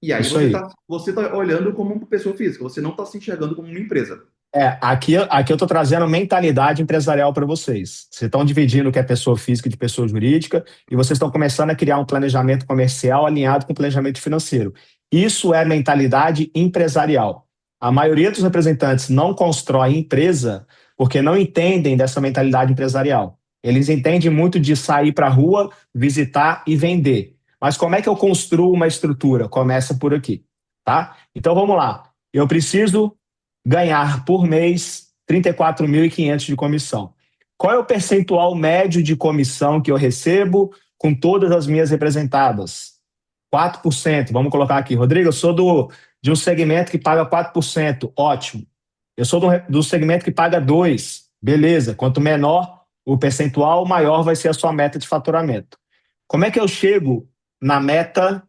E aí isso aí. você tá olhando como uma pessoa física, você não está se enxergando como uma empresa. Aqui eu estou trazendo mentalidade empresarial para vocês. Vocês estão dividindo o que é pessoa física de pessoa jurídica e vocês estão começando a criar um planejamento comercial alinhado com o planejamento financeiro. Isso é mentalidade empresarial. A maioria dos representantes não constrói empresa porque não entendem dessa mentalidade empresarial. Eles entendem muito de sair para a rua, visitar e vender. Mas como é que eu construo uma estrutura? Começa por aqui, tá? Então vamos lá. Eu preciso ganhar por mês 34.500 de comissão. Qual é o percentual médio de comissão que eu recebo com todas as minhas representadas? 4%. Vamos colocar aqui. Rodrigo, eu sou de um segmento que paga 4%. Ótimo. Eu sou do segmento que paga 2%. Beleza. Quanto menor o percentual, maior vai ser a sua meta de faturamento. Como é que eu chego na meta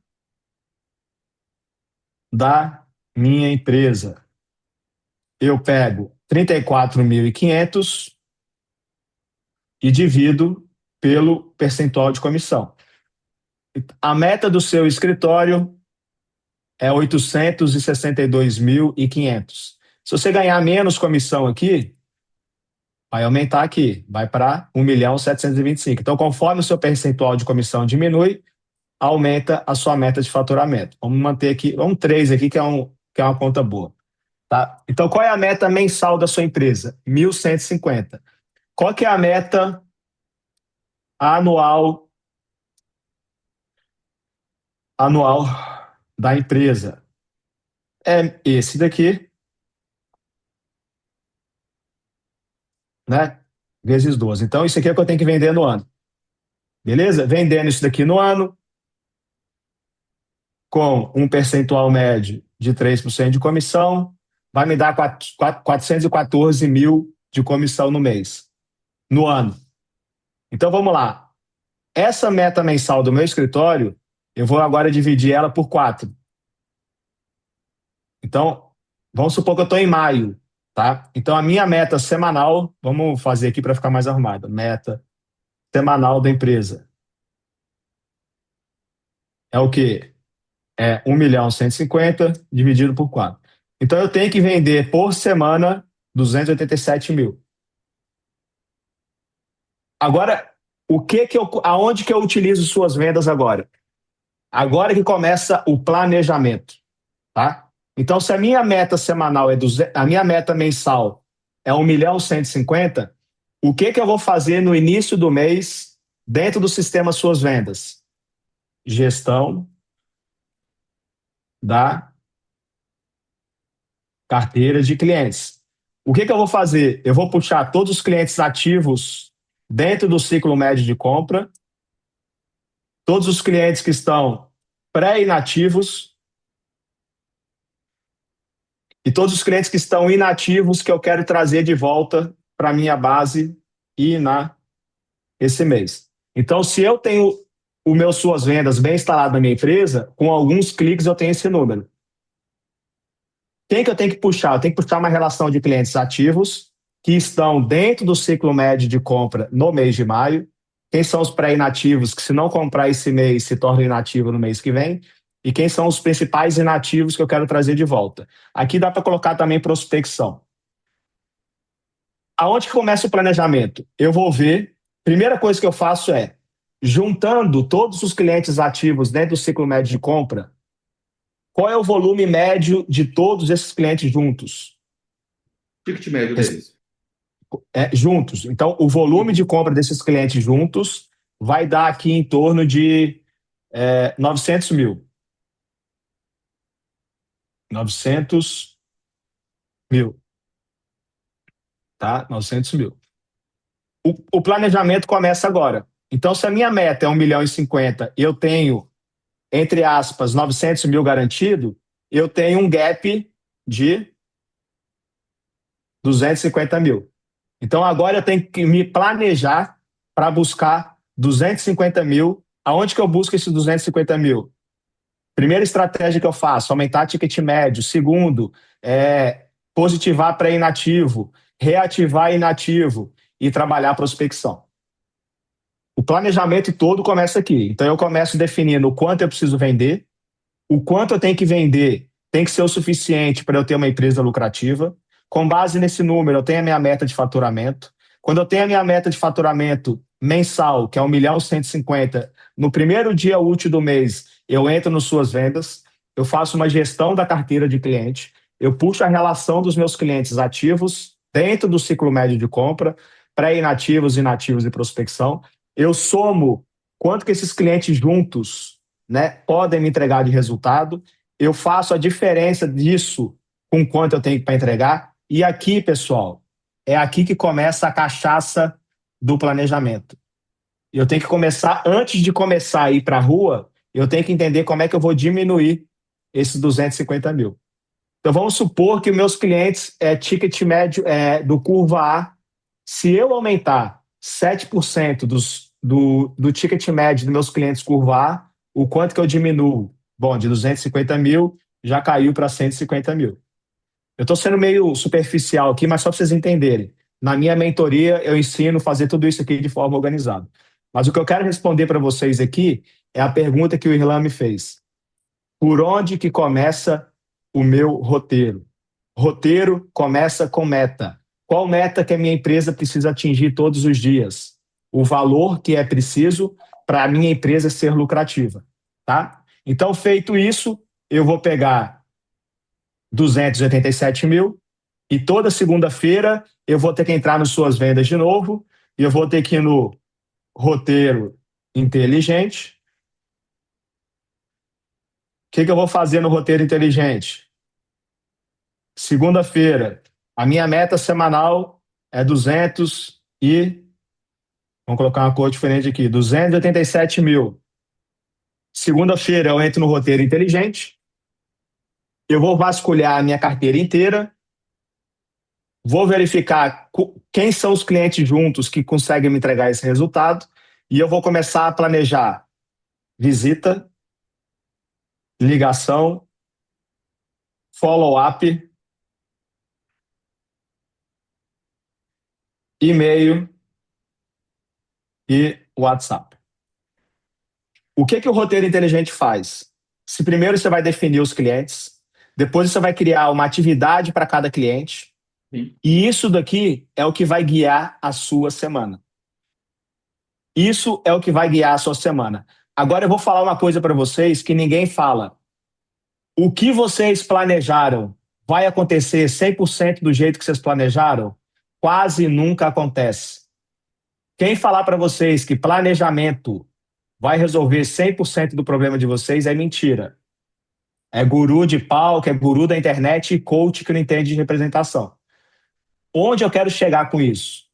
da minha empresa? Eu pego 34.500 e divido pelo percentual de comissão. A meta do seu escritório é 862.500. Se você ganhar menos comissão aqui, vai aumentar aqui, vai para 1.725.000. Então, conforme o seu percentual de comissão diminui, aumenta a sua meta de faturamento. Vamos manter aqui, vamos 3 aqui, que é uma conta boa. Tá? Então, qual é a meta mensal da sua empresa? 1.150. Qual que é a meta anual da empresa? É esse daqui, né? Vezes 12. Então, isso aqui é o que eu tenho que vender no ano. Beleza? Vendendo isso daqui no ano, com um percentual médio de 3% de comissão, vai me dar 414 mil de comissão no mês, no ano. Então, vamos lá. Essa meta mensal do meu escritório, eu vou agora dividir ela por 4. Então, vamos supor que eu estou em maio, tá? Então, a minha meta semanal, vamos fazer aqui para ficar mais arrumado, meta semanal da empresa é o quê? É 1.150.000 dividido por 4. Então, eu tenho que vender por semana 287 mil. Agora, aonde que eu utilizo suas vendas agora? Agora que começa o planejamento, tá? Então, se a minha meta semanal a minha meta mensal é 1.150.000, o que eu vou fazer no início do mês dentro do sistema Suas Vendas? Gestão da carteira de clientes. O que eu vou fazer? Eu vou puxar todos os clientes ativos dentro do ciclo médio de compra, todos os clientes que estão pré-inativos e todos os clientes que estão inativos que eu quero trazer de volta para a minha base esse mês. Então, se eu tenho o meu Suas Vendas bem instalado na minha empresa, com alguns cliques eu tenho esse número. Quem que eu tenho que puxar? Eu tenho que puxar uma relação de clientes ativos que estão dentro do ciclo médio de compra no mês de maio. Quem são os pré-inativos que, se não comprar esse mês, se tornam inativos no mês que vem? E quem são os principais inativos que eu quero trazer de volta? Aqui dá para colocar também prospecção. Aonde que começa o planejamento? Eu vou ver, primeira coisa que eu faço é, juntando todos os clientes ativos dentro do ciclo médio de compra, qual é o volume médio de todos esses clientes juntos? Ticket médio deles. Juntos. Então, o volume de compra desses clientes juntos vai dar aqui em torno de 900 mil. 900 mil. Tá? 900 mil. O planejamento começa agora. Então, se a minha meta é 1,50 milhão e eu tenho, entre aspas, 900 mil garantido, eu tenho um gap de 250 mil. Então, agora eu tenho que me planejar para buscar 250 mil. Aonde que eu busco esses 250 mil? Primeira estratégia que eu faço, aumentar ticket médio. Segundo, positivar pré-inativo, reativar inativo e trabalhar a prospecção. O planejamento todo começa aqui. Então, eu começo definindo o quanto eu preciso vender, o quanto eu tenho que vender tem que ser o suficiente para eu ter uma empresa lucrativa. Com base nesse número, eu tenho a minha meta de faturamento. Quando eu tenho a minha meta de faturamento mensal, que é 1,150 milhão, no primeiro dia útil do mês, eu entro nas Suas Vendas, eu faço uma gestão da carteira de cliente, eu puxo a relação dos meus clientes ativos dentro do ciclo médio de compra, pré-inativos, inativos e prospecção. Eu somo quanto que esses clientes juntos, né, podem me entregar de resultado. Eu faço a diferença disso com quanto eu tenho para entregar. E aqui, pessoal, é aqui que começa a cachaça do planejamento. Eu tenho que começar, antes de começar a ir para a rua, eu tenho que entender como é que eu vou diminuir esses 250 mil. Então, vamos supor que meus clientes, ticket médio do curva A, se eu aumentar 7% do ticket médio dos meus clientes curva A, o quanto que eu diminuo? Bom, de 250 mil, já caiu para 150 mil. Eu estou sendo meio superficial aqui, mas só para vocês entenderem. Na minha mentoria, eu ensino a fazer tudo isso aqui de forma organizada. Mas o que eu quero responder para vocês aqui é a pergunta que o Irlan me fez. Por onde que começa o meu roteiro? Roteiro começa com meta. Qual meta que a minha empresa precisa atingir todos os dias? O valor que é preciso para a minha empresa ser lucrativa. Tá? Então, feito isso, eu vou pegar 287 mil e toda segunda-feira eu vou ter que entrar nas Suas Vendas de novo e eu vou ter que ir no roteiro inteligente. O que eu vou fazer no roteiro inteligente? Segunda-feira, a minha meta semanal é 200 e... Vamos colocar uma cor diferente aqui. 287 mil. Segunda-feira eu entro no roteiro inteligente. Eu vou vasculhar a minha carteira inteira. Vou verificar quem são os clientes juntos que conseguem me entregar esse resultado. E eu vou começar a planejar visita, ligação, follow-up, e-mail e WhatsApp. O que o roteiro inteligente faz? Se primeiro você vai definir os clientes, depois você vai criar uma atividade para cada cliente, Sim. E isso daqui é o que vai guiar a sua semana. Isso é o que vai guiar a sua semana. Agora eu vou falar uma coisa para vocês que ninguém fala. O que vocês planejaram vai acontecer 100% do jeito que vocês planejaram? Quase nunca acontece. Quem falar para vocês que planejamento vai resolver 100% do problema de vocês é mentira. É guru de palco, é guru da internet e coach que não entende de representação. Onde eu quero chegar com isso?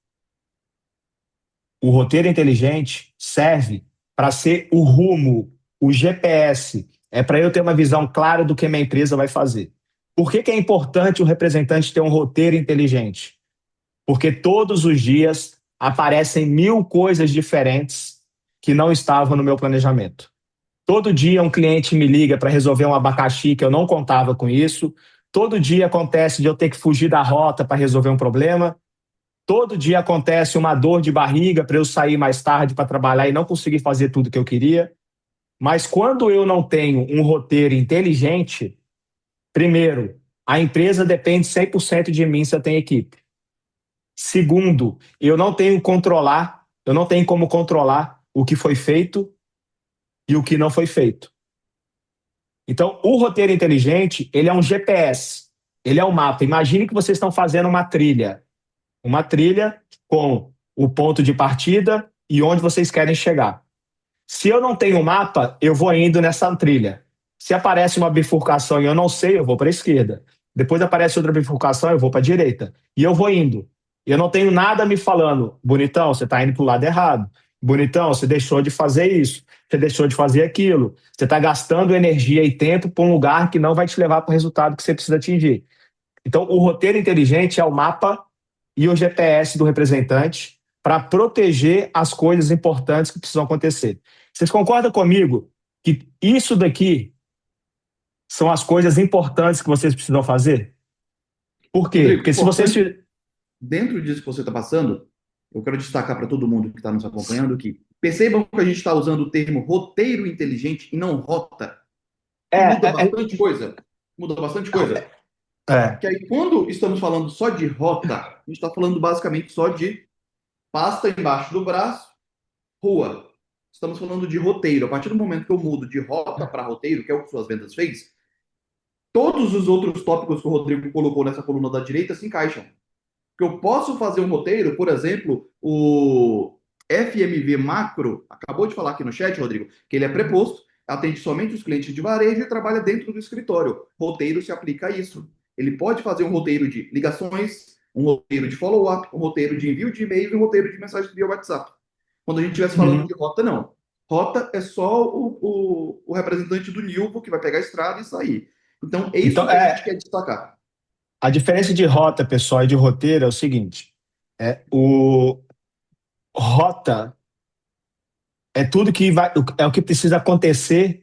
O roteiro inteligente serve para ser o rumo, o GPS. É para eu ter uma visão clara do que minha empresa vai fazer. Por que é importante o representante ter um roteiro inteligente? Porque todos os dias aparecem 1000 coisas diferentes que não estavam no meu planejamento. Todo dia um cliente me liga para resolver um abacaxi que eu não contava com isso. Todo dia acontece de eu ter que fugir da rota para resolver um problema. Todo dia acontece uma dor de barriga para eu sair mais tarde para trabalhar e não conseguir fazer tudo que eu queria. Mas quando eu não tenho um roteiro inteligente, primeiro, a empresa depende 100% de mim se eu tenho equipe. Segundo, eu não tenho como controlar o que foi feito e o que não foi feito. Então, o roteiro inteligente, ele é um GPS, ele é um mapa. Imagine que vocês estão fazendo uma trilha com o ponto de partida e onde vocês querem chegar. Se eu não tenho mapa, eu vou indo nessa trilha. Se aparece uma bifurcação e eu não sei, eu vou para a esquerda. Depois aparece outra bifurcação, eu vou para a direita. E eu vou indo. Eu não tenho nada me falando, bonitão, você está indo para o lado errado. Bonitão, você deixou de fazer isso. Você deixou de fazer aquilo. Você está gastando energia e tempo para um lugar que não vai te levar para o resultado que você precisa atingir. Então, o roteiro inteligente é o mapa e o GPS do representante para proteger as coisas importantes que precisam acontecer. Vocês concordam comigo que isso daqui são as coisas importantes que vocês precisam fazer? Por quê? Rodrigo, Porque se vocês... dentro disso que você está passando, eu quero destacar para todo mundo que está nos acompanhando que percebam que a gente está usando o termo roteiro inteligente e não rota. Muda bastante coisa. Muda bastante coisa. Que aí, quando estamos falando só de rota, a gente está falando basicamente só de pasta embaixo do braço, rua. Estamos falando de roteiro. A partir do momento que eu mudo de rota para roteiro, que é o que Suas Vendas fez, todos os outros tópicos que o Rodrigo colocou nessa coluna da direita se encaixam. Que eu posso fazer um roteiro, por exemplo, o FMV Macro, acabou de falar aqui no chat, Rodrigo, que ele é preposto, atende somente os clientes de varejo e trabalha dentro do escritório. Roteiro se aplica a isso. Ele pode fazer um roteiro de ligações, um roteiro de follow-up, um roteiro de envio de e-mail e um roteiro de mensagem via WhatsApp. Quando a gente estivesse falando de rota, não. Rota é só o representante do Nilvo que vai pegar a estrada e sair. Então, é isso que a gente quer destacar. A diferença de rota, pessoal, e de roteiro é o seguinte: rota é tudo que é o que precisa acontecer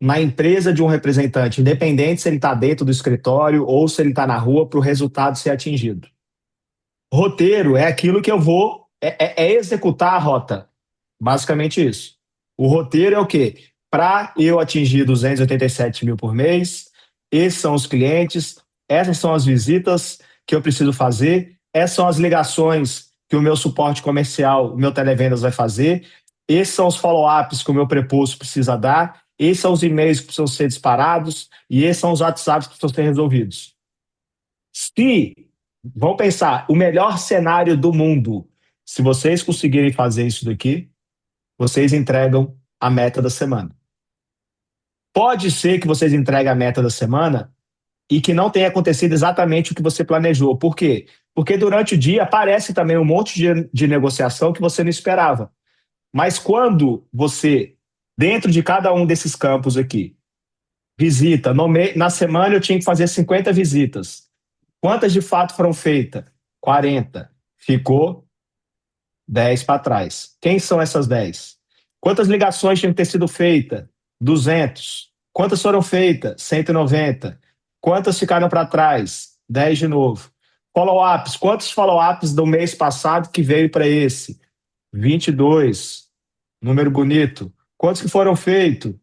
na empresa de um representante, independente se ele está dentro do escritório ou se ele está na rua, para o resultado ser atingido. Roteiro é aquilo que eu vou executar a rota, basicamente isso. O roteiro é o quê? Para eu atingir 287 mil por mês, esses são os clientes, essas são as visitas que eu preciso fazer, essas são as ligações que o meu suporte comercial, o meu televendas vai fazer, esses são os follow-ups que o meu preposto precisa dar, esses são os e-mails que precisam ser disparados e esses são os WhatsApps que precisam ser resolvidos. Vamos pensar, o melhor cenário do mundo, se vocês conseguirem fazer isso daqui, vocês entregam a meta da semana. Pode ser que vocês entreguem a meta da semana e que não tenha acontecido exatamente o que você planejou. Por quê? Porque durante o dia aparece também um monte de negociação que você não esperava. Mas quando você, dentro de cada um desses campos aqui, visita, na semana eu tinha que fazer 50 visitas. Quantas de fato foram feitas? 40. Ficou 10 para trás. Quem são essas 10? Quantas ligações tinham que ter sido feitas? 200. Quantas foram feitas? 190. Quantas ficaram para trás? 10 de novo. Follow-ups. Quantos follow-ups do mês passado que veio para esse? 22. Número bonito. Quantos que foram feitos?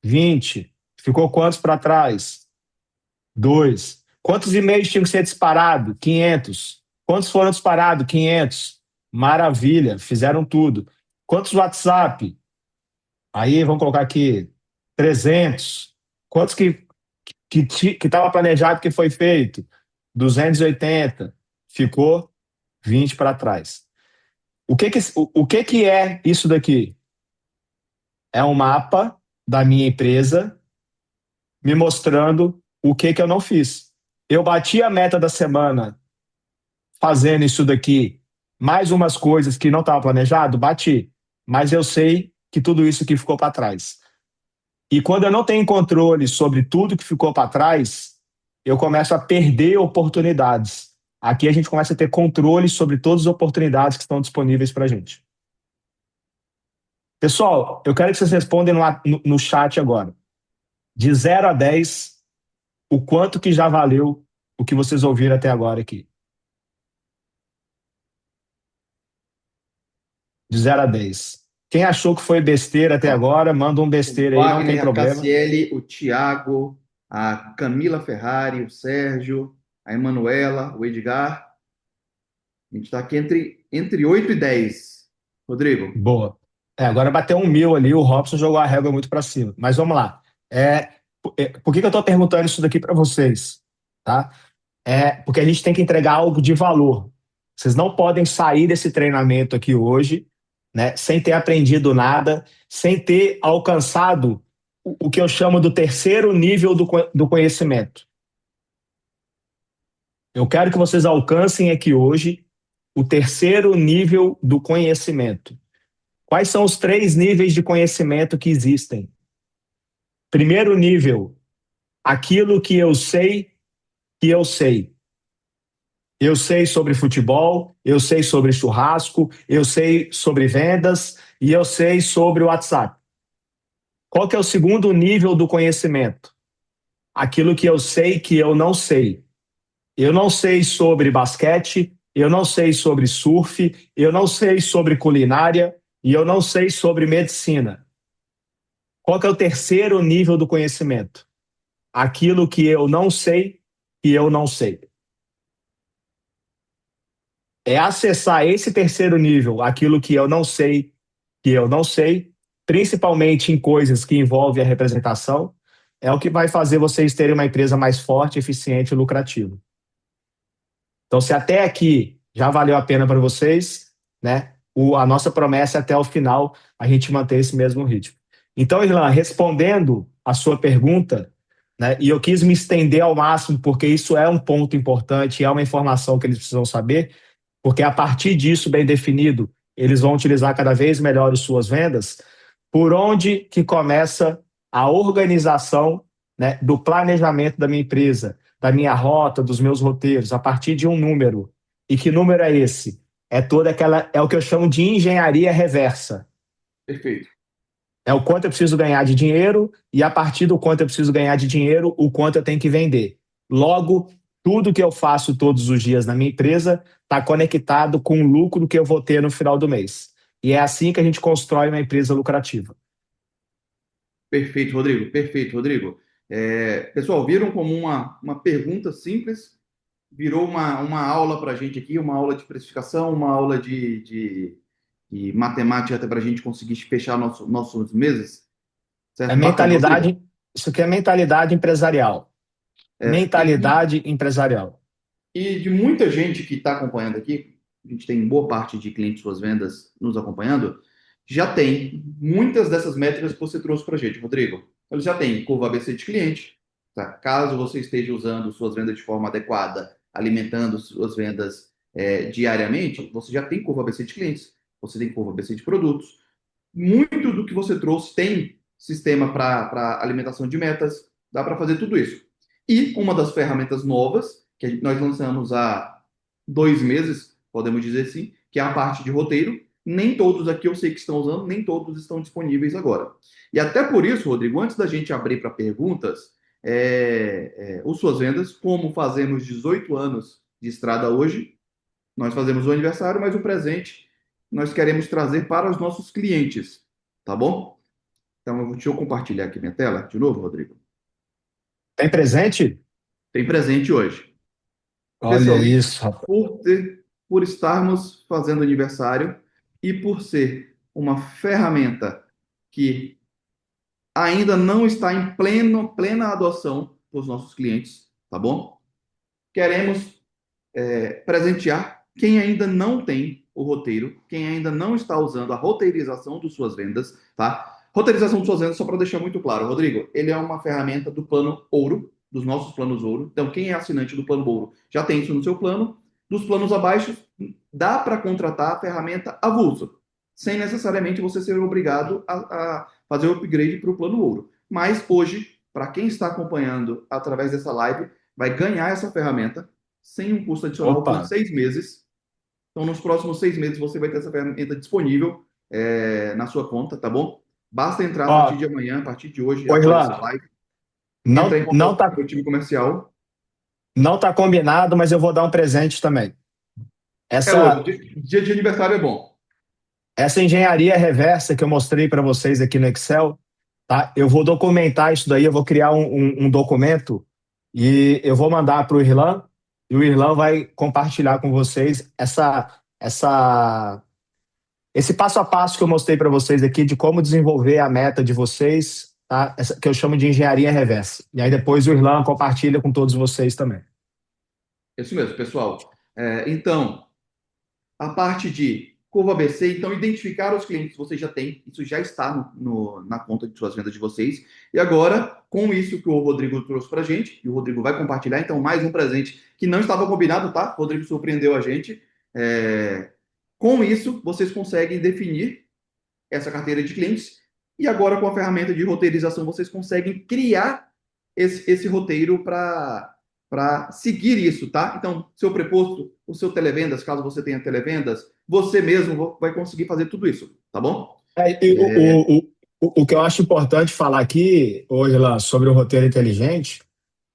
20. Ficou quantos para trás? 2. Quantos e-mails tinham que ser disparados? 500. Quantos foram disparados? 500. Maravilha, fizeram tudo. Quantos WhatsApp? Aí vamos colocar aqui 300. Quantos que estava planejado que foi feito? 280. Ficou 20 para trás. O que é isso daqui? É um mapa da minha empresa me mostrando o que eu não fiz. Eu bati a meta da semana fazendo isso daqui, mais umas coisas que não estava planejado, bati. Mas eu sei que tudo isso aqui ficou para trás. E quando eu não tenho controle sobre tudo que ficou para trás, eu começo a perder oportunidades. Aqui a gente começa a ter controle sobre todas as oportunidades que estão disponíveis para a gente. Pessoal, eu quero que vocês respondam no chat agora. De 0 a 10, o quanto que já valeu o que vocês ouviram até agora aqui? De 0 a 10. Quem achou que foi besteira até Ó, agora, manda um o besteira aí, não tem Wagner, a problema. Cassiele, o Thiago, a Camila Ferrari, o Sérgio, a Emanuela, o Edgar. A gente está aqui entre 8 e 10. Rodrigo, Boa. Agora bateu 1.000 ali, o Robson jogou a régua muito para cima. Mas vamos lá. Por que que eu estou perguntando isso daqui para vocês? Tá? Porque a gente tem que entregar algo de valor. Vocês não podem sair desse treinamento aqui hoje, né, sem ter aprendido nada, sem ter alcançado o que eu chamo do terceiro nível do conhecimento. Eu quero que vocês alcancem aqui hoje o terceiro nível do conhecimento. Quais são os 3 níveis de conhecimento que existem? Primeiro nível, aquilo que eu sei que eu sei. Eu sei sobre futebol, eu sei sobre churrasco, eu sei sobre vendas e eu sei sobre o WhatsApp. Qual que é o segundo nível do conhecimento? Aquilo que eu sei que eu não sei. Eu não sei sobre basquete, eu não sei sobre surf, eu não sei sobre culinária e eu não sei sobre medicina. Qual que é o terceiro nível do conhecimento? Aquilo que eu não sei que eu não sei. É acessar esse terceiro nível, aquilo que eu não sei que eu não sei, principalmente em coisas que envolvem a representação, é o que vai fazer vocês terem uma empresa mais forte, eficiente e lucrativa. Então, se até aqui já valeu a pena para vocês, né? A nossa promessa é até o final a gente manter esse mesmo ritmo. Então, Irlan, respondendo a sua pergunta, né? E eu quis me estender ao máximo porque isso é um ponto importante, é uma informação que eles precisam saber, porque a partir disso bem definido, eles vão utilizar cada vez melhor as suas vendas. Por onde que começa a organização, né, do planejamento da minha empresa, da minha rota, dos meus roteiros, a partir de um número. E que número é esse? É o que eu chamo de engenharia reversa. perfeito. É o quanto eu preciso ganhar de dinheiro e a partir do quanto eu preciso ganhar de dinheiro, o quanto eu tenho que vender. Logo, tudo que eu faço todos os dias na minha empresa está conectado com o lucro que eu vou ter no final do mês. E é assim que a gente constrói uma empresa lucrativa. Perfeito, Rodrigo. Perfeito, Rodrigo. Pessoal, viram como uma pergunta simples virou uma aula para a gente aqui, uma aula de precificação, uma aula de matemática até para a gente conseguir fechar nossos meses? É Certo? Bacana, Rodrigo. mentalidade, isso aqui é mentalidade empresarial. E, Mentalidade empresarial. e de muita gente que está acompanhando aqui, a gente tem boa parte de clientes suas vendas nos acompanhando, já tem muitas dessas métricas que você trouxe para a gente, Rodrigo. Eles já têm curva ABC de cliente, tá? Caso você esteja usando suas vendas de forma adequada, alimentando suas vendas diariamente, você já tem curva ABC de clientes, você tem curva ABC de produtos. Muito do que você trouxe tem sistema para alimentação de metas, dá para fazer tudo isso. E uma das ferramentas novas, que nós lançamos há 2 meses, podemos dizer assim, que é a parte de roteiro. Nem todos aqui eu sei que estão usando, nem todos estão disponíveis agora. E até por isso, Rodrigo, antes da gente abrir para perguntas, os Suas Vendas, como fazemos 18 anos de estrada hoje, nós fazemos o aniversário, mas o presente nós queremos trazer para os nossos clientes, tá bom? Então, deixa eu compartilhar aqui minha tela de novo, Rodrigo. Tem presente? Tem presente hoje. Olha Especialmente isso, rapaz. por estarmos fazendo aniversário e por ser uma ferramenta que ainda não está em plena adoção dos nossos clientes, tá bom? Queremos presentear quem ainda não tem o roteiro, quem ainda não está usando a roteirização de suas vendas, tá? Roteirização de suas vendas, só para deixar muito claro, Rodrigo, ele é uma ferramenta do plano ouro, dos nossos planos ouro. Então, quem é assinante do plano ouro já tem isso no seu plano. Dos planos abaixo, dá para contratar a ferramenta avulsa, sem necessariamente você ser obrigado a fazer o upgrade para o plano ouro. Mas hoje, para quem está acompanhando através dessa live, vai ganhar essa ferramenta sem um custo adicional por Opa, 6 meses. Então, nos próximos 6 meses, você vai ter essa ferramenta disponível na sua conta, tá bom? Basta entrar a partir Ó, de amanhã, a partir de hoje, ô após essa Irlan, live, entrar não, em não contato com tá, o time comercial. não tá combinado, mas eu vou dar um presente também. É hoje, Essa, dia de aniversário é bom. essa engenharia reversa que eu mostrei para vocês aqui no Excel, tá? Eu vou documentar isso daí, eu vou criar um documento e eu vou mandar para o Irlan e o Irlan vai compartilhar com vocês esse passo a passo que eu mostrei para vocês aqui de como desenvolver a meta de vocês, tá? Que eu chamo de engenharia reversa. E aí depois o Irlan compartilha com todos vocês também. Isso mesmo, pessoal. Então, a parte de curva ABC, então, identificar os clientes que vocês já têm, isso já está na conta de suas vendas de vocês. E agora, com isso que o Rodrigo trouxe para a gente, e o Rodrigo vai compartilhar, então, mais um presente que não estava combinado, tá? O Rodrigo surpreendeu a gente. Com isso, vocês conseguem definir essa carteira de clientes. E agora, com a ferramenta de roteirização, vocês conseguem criar esse roteiro para seguir isso, tá? Então, seu preposto, o seu televendas, caso você tenha televendas, você mesmo vai conseguir fazer tudo isso, tá bom? E o que eu acho importante falar aqui, hoje, lá, sobre o roteiro inteligente,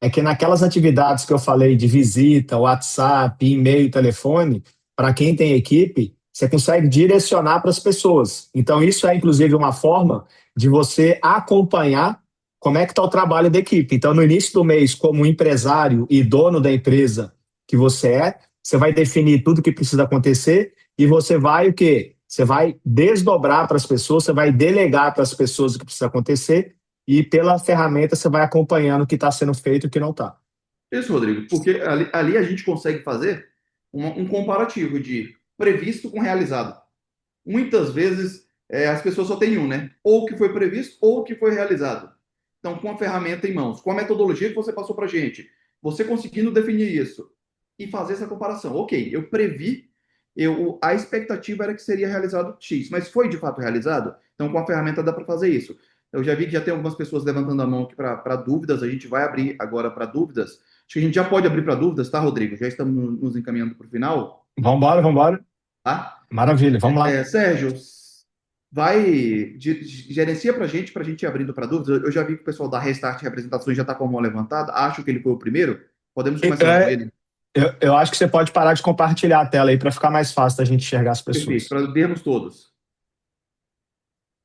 é que naquelas atividades que eu falei de visita, WhatsApp, e-mail, telefone, para quem tem equipe, você consegue direcionar para as pessoas. Então, isso é, inclusive, uma forma de você acompanhar como é que está o trabalho da equipe. Então, no início do mês, como empresário e dono da empresa que você é, você vai definir tudo o que precisa acontecer e você vai o quê? Você vai desdobrar para as pessoas, você vai delegar para as pessoas o que precisa acontecer e pela ferramenta você vai acompanhando o que está sendo feito e o que não está. Isso, Rodrigo, porque ali a gente consegue fazer um comparativo de previsto com realizado. Muitas vezes as pessoas só têm um, né? Ou o que foi previsto ou o que foi realizado. Então, com a ferramenta em mãos, com a metodologia que você passou para a gente, você conseguindo definir isso e fazer essa comparação. Ok, eu previ, a expectativa era que seria realizado X, mas foi de fato realizado? Então, com a ferramenta dá para fazer isso. Eu já vi que já tem algumas pessoas levantando a mão aqui para dúvidas, a gente vai abrir agora para dúvidas. Acho que a gente já pode abrir para dúvidas, tá, Rodrigo? Já estamos nos encaminhando para o final, Vambora, vambora. tá? Maravilha, vamos lá. Sérgio, gerencia para a gente ir abrindo para dúvidas. Eu já vi que o pessoal da Restart Representações já está com a mão levantada. Acho que ele foi o primeiro. Podemos começar com ele. Eu acho que você pode parar de compartilhar a tela aí para ficar mais fácil da gente enxergar as pessoas. Perfeito, para vermos todos.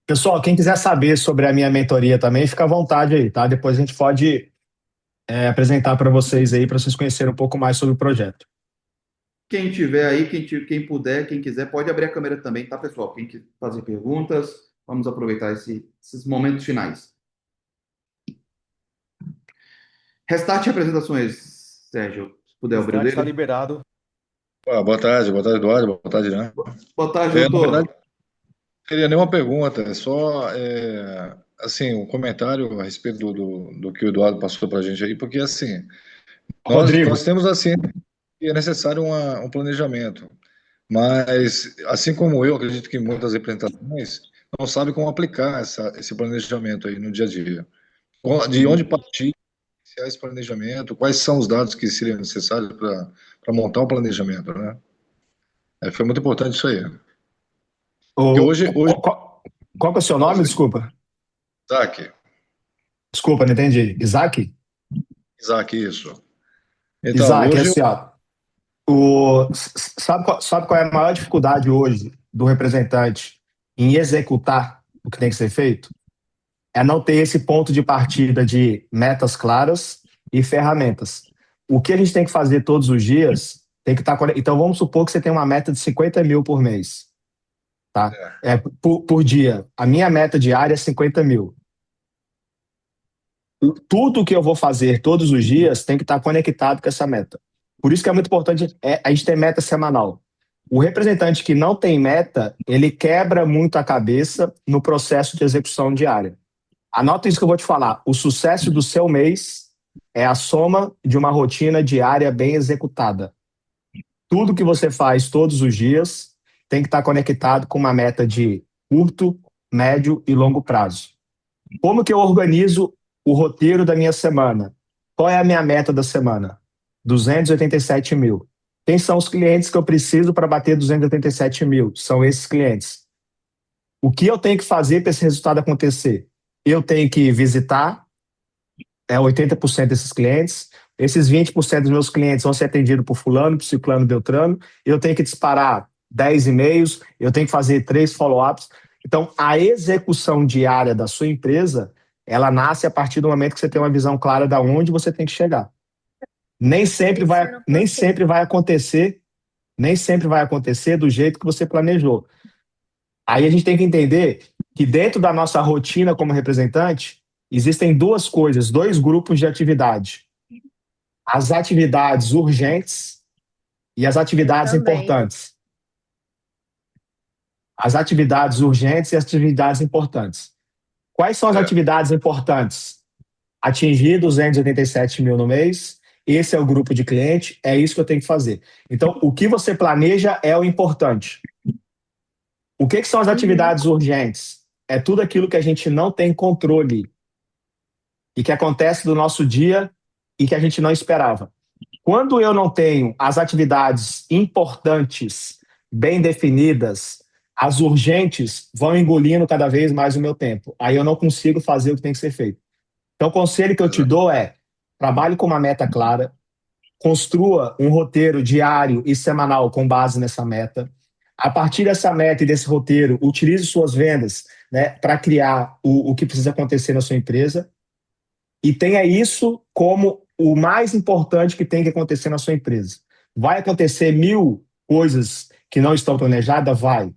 Pessoal, quem quiser saber sobre a minha mentoria também, fica à vontade aí, tá? Depois a gente pode apresentar para vocês aí, para vocês conhecerem um pouco mais sobre o projeto. Quem tiver aí, quem puder, quem quiser, pode abrir a câmera também, tá, pessoal? Quem quiser fazer perguntas, vamos aproveitar esses momentos finais. Restart Apresentações, Sérgio, se puder abrir o Está dele. liberado. Boa tarde, Eduardo, boa tarde, né? Boa tarde, Na doutor. verdade, não teria nenhuma pergunta, é só assim, um comentário a respeito do que o Eduardo passou para a gente aí, porque assim, Rodrigo, nós temos assim, que é necessário um planejamento, mas assim como eu acredito que muitas representações não sabem como aplicar esse planejamento aí no dia a dia. De onde partir esse planejamento, quais são os dados que seriam necessários para montar um planejamento, né? Foi muito importante isso aí. Porque hoje qual que é o seu nome? Desculpa. Isaac. Desculpa, não entendi. Isaac? Isaac, isso. Então, Isaac, hoje assim, ó, sabe qual é a maior dificuldade hoje do representante em executar o que tem que ser feito? É não ter esse ponto de partida de metas claras e ferramentas. O que a gente tem que fazer todos os dias tem que estar. Então, vamos supor que você tem uma meta de 50 mil por mês. Tá? Por dia. A minha meta diária é 50 mil. Tudo que eu vou fazer todos os dias tem que estar conectado com essa meta. Por isso que é muito importante a gente ter meta semanal. O representante que não tem meta, ele quebra muito a cabeça no processo de execução diária. Anota isso que eu vou te falar. O sucesso do seu mês é a soma de uma rotina diária bem executada. Tudo que você faz todos os dias tem que estar conectado com uma meta de curto, médio e longo prazo. Como que eu organizo o roteiro da minha semana? Qual é a minha meta da semana? 287 mil. Quem são os clientes que eu preciso para bater 287 mil? São esses clientes. O que eu tenho que fazer para esse resultado acontecer? Eu tenho que visitar 80% desses clientes. Esses 20% dos meus clientes vão ser atendidos por fulano, por ciclano, beltrano. Eu tenho que disparar 10 e-mails, eu tenho que fazer 3 follow-ups. Então, a execução diária da sua empresa, ela nasce a partir do momento que você tem uma visão clara de onde você tem que chegar. Nem sempre vai acontecer do jeito que você planejou. Aí a gente tem que entender que dentro da nossa rotina como representante, existem duas coisas, dois grupos de atividade. As atividades urgentes e as atividades importantes. As atividades urgentes e as atividades importantes. Quais são as atividades importantes? Atingir 287 mil no mês, esse é o grupo de cliente, é isso que eu tenho que fazer. Então, o que você planeja é o importante. O que são as atividades urgentes? É tudo aquilo que a gente não tem controle e que acontece do nosso dia e que a gente não esperava. Quando eu não tenho as atividades importantes bem definidas, as urgentes vão engolindo cada vez mais o meu tempo. Aí eu não consigo fazer o que tem que ser feito. Então, o conselho que eu te dou é: trabalhe com uma meta clara, construa um roteiro diário e semanal com base nessa meta. A partir dessa meta e desse roteiro, utilize suas vendas, né, para criar o que precisa acontecer na sua empresa e tenha isso como o mais importante que tem que acontecer na sua empresa. Vai acontecer 1000 coisas que não estão planejadas? Vai.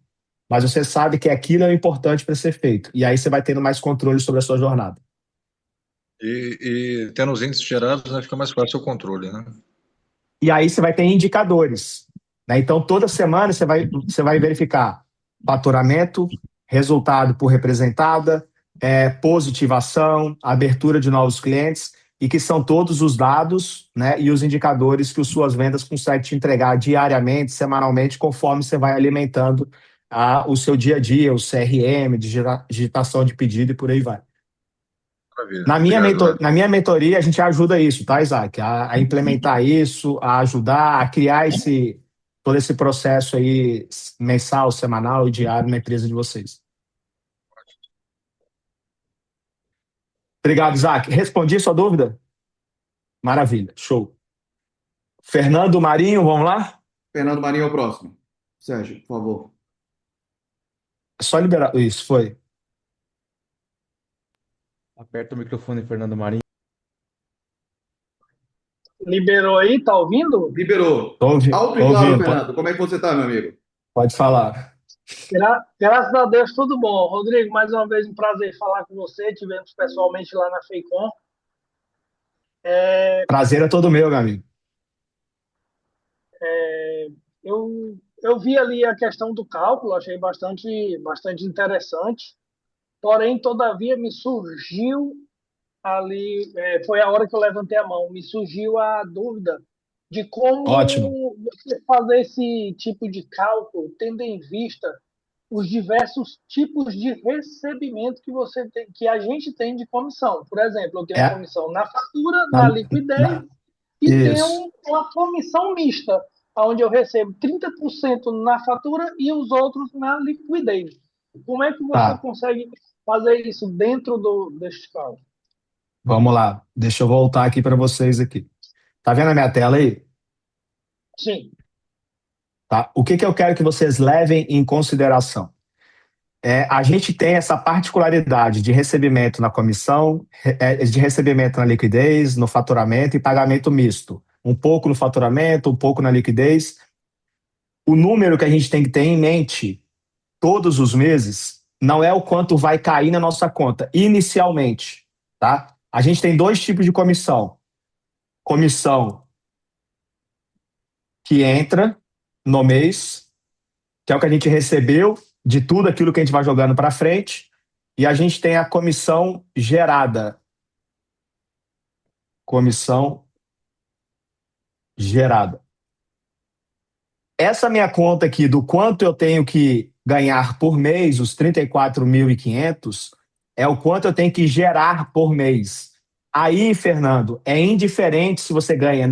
Mas você sabe que aquilo é importante para ser feito. E aí você vai tendo mais controle sobre a sua jornada. E tendo os índices gerados, né, fica mais fácil o controle, né? E aí você vai ter indicadores, né? Então, toda semana você vai verificar faturamento, resultado por representada, positivação, abertura de novos clientes, e que são todos os dados, né, e os indicadores que as suas vendas conseguem te entregar diariamente, semanalmente, conforme você vai alimentando o seu dia a dia, o CRM, digitação de pedido e por aí vai. Maravilha. Na minha mentoria, a gente ajuda isso, tá, Isaac? A implementar isso, a ajudar a criar todo esse processo aí mensal, semanal e diário na empresa de vocês. Obrigado, Isaac. Respondi sua dúvida? Maravilha, show. Fernando Marinho, vamos lá? Fernando Marinho é o próximo. Sérgio, por favor. É só liberar. Isso, foi. Aperta o microfone, Fernando Marinho. Liberou aí, tá ouvindo? Liberou. Tô Alto e claro, ouvindo. Fernando. Como é que você tá, meu amigo? Pode falar. Graças a Deus, tudo bom. Rodrigo, mais uma vez um prazer falar com você. Tivemos pessoalmente lá na FEICOM. Prazer é todo meu, meu amigo. Eu vi ali a questão do cálculo, achei bastante interessante. Porém, todavia, me surgiu ali, foi a hora que eu levantei a mão, me surgiu a dúvida de como Ótimo. você fazer esse tipo de cálculo, tendo em vista os diversos tipos de recebimento que a gente tem de comissão. Por exemplo, eu tenho comissão na fatura, na liquidez e tenho uma comissão mista, onde eu recebo 30% na fatura e os outros na liquidez. Como é que você consegue fazer isso dentro deste cálculo? Vamos lá. Deixa eu voltar aqui para vocês aqui. Tá vendo a minha tela aí? Sim. Tá? O que eu quero que vocês levem em consideração? A gente tem essa particularidade de recebimento na comissão, de recebimento na liquidez, no faturamento e pagamento misto. Um pouco no faturamento, um pouco na liquidez. O número que a gente tem que ter em mente todos os meses não é o quanto vai cair na nossa conta inicialmente, tá? A gente tem 2 tipos de comissão. Comissão que entra no mês, que é o que a gente recebeu de tudo aquilo que a gente vai jogando para frente, e a gente tem a comissão gerada. Comissão gerada. Essa minha conta aqui do quanto eu tenho que ganhar por mês, os 34.500, é o quanto eu tenho que gerar por mês. Aí, Fernando, é indiferente se você ganha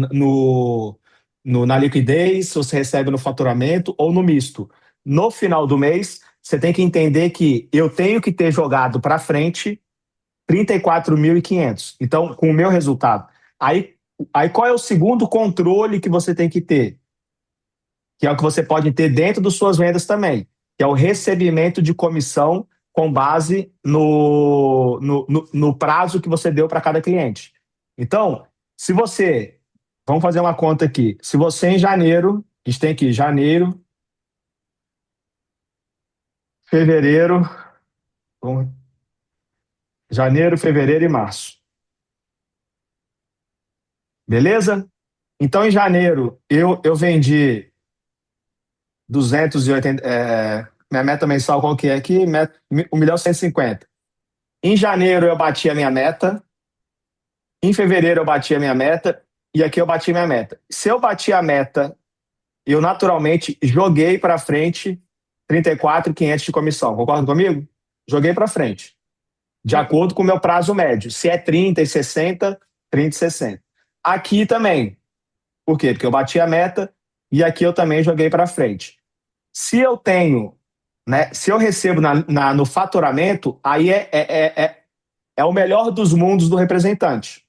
na liquidez, se você recebe no faturamento ou no misto. No final do mês, você tem que entender que eu tenho que ter jogado para frente 34.500. Então, com o meu resultado. Aí qual é o segundo controle que você tem que ter? Que é o que você pode ter dentro das suas vendas também, que é o recebimento de comissão com base no prazo que você deu para cada cliente. Então, se você... Vamos fazer uma conta aqui. Se você em janeiro, a gente tem aqui janeiro, fevereiro, janeiro, fevereiro e março. Beleza? Então, em janeiro, eu vendi 280. Minha meta mensal qual que é aqui? 1.150.000. Em janeiro, eu bati a minha meta. Em fevereiro, eu bati a minha meta. E aqui eu bati minha meta. Se eu bati a meta, eu naturalmente joguei para frente 34.500 de comissão. Concorda comigo? Joguei para frente. De acordo com o meu prazo médio. Se é 30 e 60, 30 e 60. Aqui também. Por quê? Porque eu bati a meta e aqui eu também joguei para frente. Se eu tenho, né, se eu recebo no faturamento, aí é o melhor dos mundos do representante.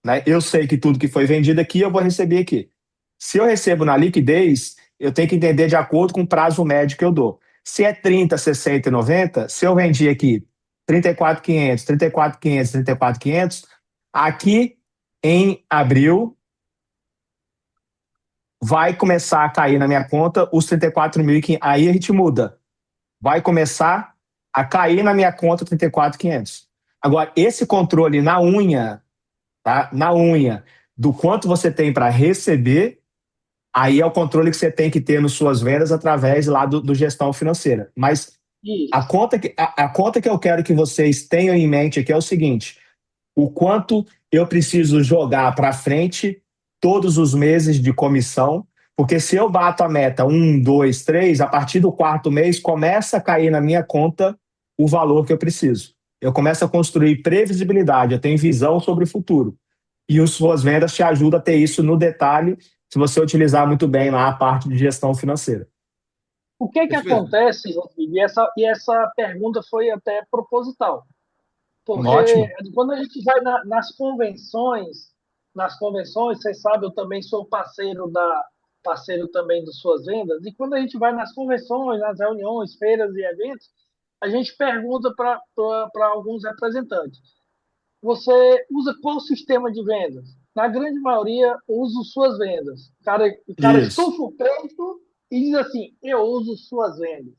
Né? Eu sei que tudo que foi vendido aqui, eu vou receber aqui. Se eu recebo na liquidez, eu tenho que entender de acordo com o prazo médio que eu dou. Se é 30, 60 e 90, se eu vendi aqui 34.500, 34.500, 34.500, aqui em abril vai começar a cair na minha conta os 34.500. Aí a gente muda. Vai começar a cair na minha conta 34.500. Agora, esse controle na unha, tá? Na unha, do quanto você tem para receber, aí é o controle que você tem que ter nas suas vendas através lá do gestão financeira. Mas a conta que eu quero que vocês tenham em mente aqui é o seguinte: o quanto eu preciso jogar para frente todos os meses de comissão, porque se eu bato a meta 1, 2, 3, a partir do quarto mês começa a cair na minha conta o valor que eu preciso. Eu começo a construir previsibilidade, eu tenho visão sobre o futuro. E as suas vendas te ajudam a ter isso no detalhe, se você utilizar muito bem lá a parte de gestão financeira. O que acontece, Rodrigo, e essa pergunta foi até proposital, porque Ótimo. quando a gente vai nas convenções, vocês sabem, eu também sou parceiro também das suas vendas, e quando a gente vai nas convenções, nas reuniões, feiras e eventos, a gente pergunta para alguns representantes: você usa qual sistema de vendas? Na grande maioria, eu uso suas vendas. O cara estufa o peito e diz assim: eu uso suas vendas.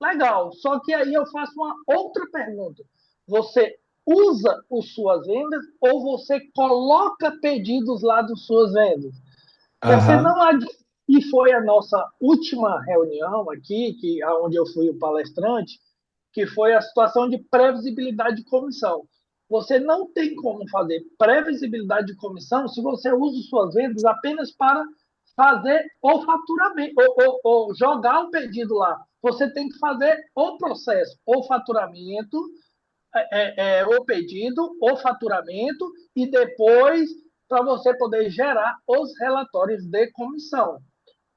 Legal, só que aí eu faço uma outra pergunta. Você usa as suas vendas ou você coloca pedidos lá das suas vendas? Você não e foi a nossa última reunião aqui, onde eu fui o palestrante, que foi a situação de previsibilidade de comissão. Você não tem como fazer previsibilidade de comissão se você usa suas vendas apenas para fazer o faturamento, ou jogar o pedido lá. Você tem que fazer o processo, o faturamento, o pedido, o faturamento, e depois para você poder gerar os relatórios de comissão.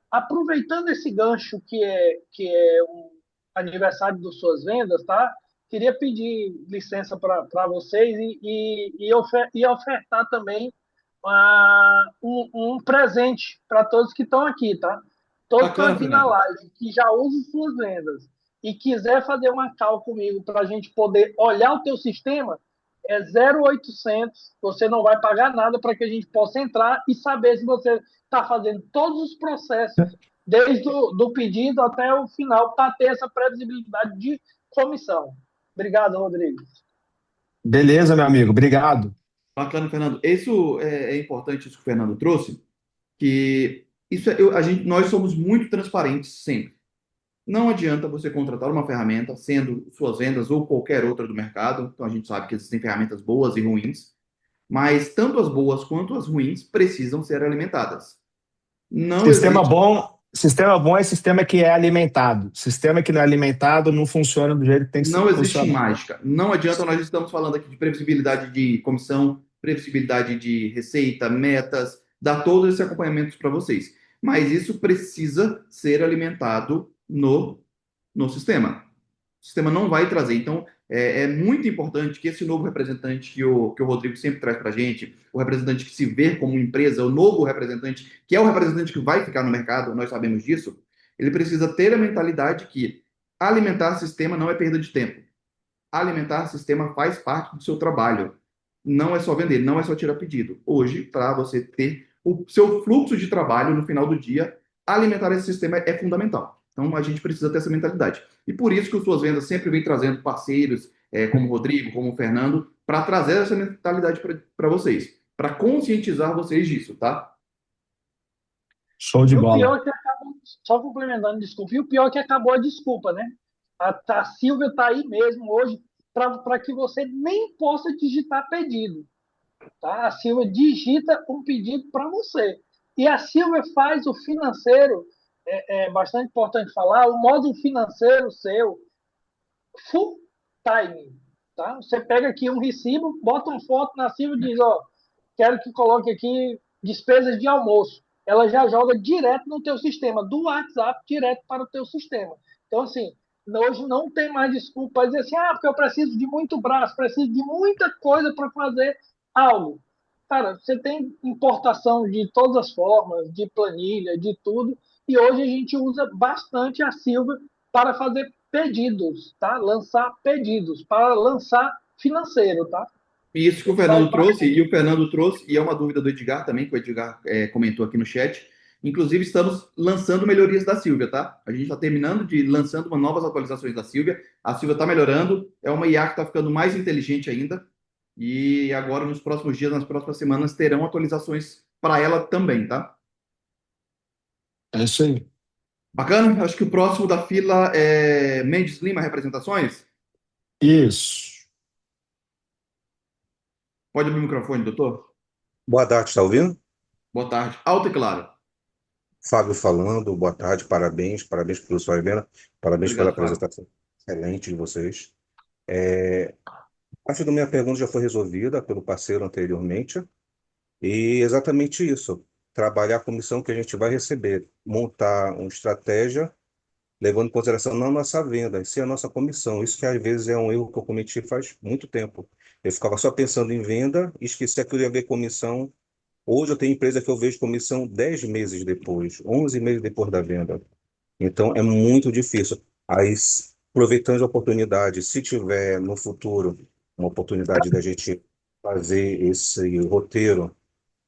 Aproveitando esse gancho que é o aniversário das suas vendas, tá? Queria pedir licença para vocês e ofertar também um presente para todos que estão aqui, tá? Todos que estão aqui na live, que já usam suas vendas e quiser fazer uma call comigo para a gente poder olhar o teu sistema, é 0800, você não vai pagar nada para que a gente possa entrar e saber se você está fazendo todos os processos, desde do pedido até o final, para ter essa previsibilidade de comissão. Obrigado, Rodrigo. Beleza, meu amigo. Obrigado. Bacana, Fernando. Isso é importante, isso que o Fernando trouxe, que nós somos muito transparentes sempre. Não adianta você contratar uma ferramenta, sendo suas vendas ou qualquer outra do mercado. Então a gente sabe que existem ferramentas boas e ruins, mas tanto as boas quanto as ruins precisam ser alimentadas. Sistema bom é sistema que é alimentado. Sistema que não é alimentado não funciona do jeito que tem que Não existe funcionar. mágica. Não adianta, nós estamos falando aqui de previsibilidade de comissão, previsibilidade de receita, metas, dar todos esses acompanhamentos para vocês. Mas isso precisa ser alimentado no no sistema. O sistema não vai trazer. Então, é muito importante que esse novo representante que o Rodrigo sempre traz para a gente, o representante que se vê como empresa, o novo representante, que é o representante que vai ficar no mercado, nós sabemos disso, ele precisa ter a mentalidade que alimentar sistema não é perda de tempo. Alimentar sistema faz parte do seu trabalho. Não é só vender, não é só tirar pedido. Hoje, para você ter o seu fluxo de trabalho no final do dia, alimentar esse sistema é fundamental. Então, a gente precisa ter essa mentalidade. E por isso que o Suas Vendas sempre vem trazendo parceiros, como o Rodrigo, como o Fernando, para trazer essa mentalidade para vocês, para conscientizar vocês disso, tá? Show de E o bola. pior é que acabou, só complementando, desculpa, e o pior é que acabou a desculpa, né? A Silvia está aí mesmo hoje para que você nem possa digitar pedido. Tá? A Silvia digita um pedido para você. E a Silvia faz o financeiro, é bastante importante falar, o modo financeiro seu, full time. Tá? Você pega aqui um recibo, bota uma foto na Silvia e diz, ó, quero que coloque aqui despesas de almoço. Ela já joga direto no teu sistema, do WhatsApp direto para o teu sistema. Então, assim, hoje não tem mais desculpa para dizer assim, porque eu preciso de muito braço, preciso de muita coisa para fazer algo. Cara, você tem importação de todas as formas, de planilha, de tudo, e hoje a gente usa bastante a Silva para fazer pedidos, tá? Lançar pedidos, para lançar financeiro, tá? E isso que o Fernando trouxe, e é uma dúvida do Edgar também, que o Edgar comentou aqui no chat. Inclusive, estamos lançando melhorias da Silvia, tá? A gente está terminando de lançando novas atualizações da Silvia. A Silvia está melhorando, é uma IA que está ficando mais inteligente ainda. E agora, nos próximos dias, nas próximas semanas, terão atualizações para ela também, tá? É isso aí. Bacana? Acho que o próximo da fila é Mendes Lima Representações. Isso. Pode abrir o microfone, doutor? Boa tarde, está ouvindo? Boa tarde. Alto e claro. Fábio falando, boa tarde, parabéns pelo sua venda, parabéns pela Obrigado, Fábio. apresentação excelente de vocês. Parte da minha pergunta já foi resolvida pelo parceiro anteriormente, e exatamente isso, trabalhar a comissão que a gente vai receber, montar uma estratégia, levando em consideração não a nossa venda, e sim a nossa comissão. Isso que às vezes é um erro que eu cometi faz muito tempo. Eu ficava só pensando em venda e esquecia que eu ia ver comissão. Hoje eu tenho empresa que eu vejo comissão 10 meses depois, 11 meses depois da venda. Então é muito difícil. Aí, aproveitando a oportunidade, se tiver no futuro uma oportunidade da gente fazer esse roteiro,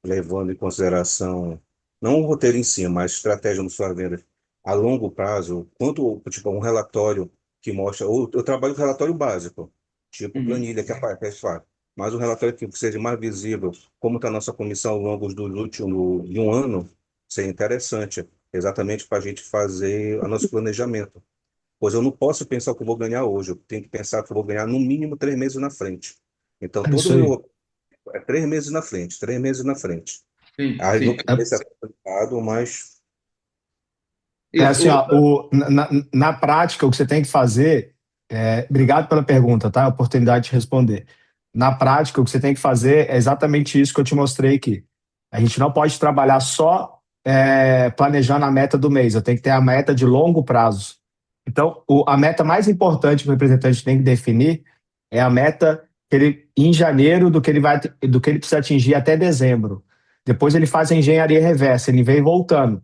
levando em consideração, não o roteiro em si, mas estratégia no sua venda a longo prazo, quanto tipo um relatório que mostra, ou eu trabalho com relatório básico, tipo Uhum. planilha que aparece lá, mas um relatório que seja mais visível, como está a nossa comissão ao longo do último de um ano, seria interessante, exatamente para a gente fazer o nosso planejamento. Pois eu não posso pensar o que eu vou ganhar hoje, eu tenho que pensar que eu vou ganhar no mínimo 3 meses na frente. Então, É todo isso o aí. meu é 3 meses na frente, 3 meses na frente. Sim, Aí no sim. começo é complicado, mas É Isso. assim, ó, na prática, o que você tem que fazer, obrigado pela pergunta, tá? A oportunidade de responder. Na prática, o que você tem que fazer é exatamente isso que eu te mostrei aqui. A gente não pode trabalhar só planejando a meta do mês, eu tenho que ter a meta de longo prazo. Então, a meta mais importante que o representante tem que definir é a meta que ele, em janeiro do que ele precisa atingir até dezembro. Depois ele faz a engenharia reversa, ele vem voltando.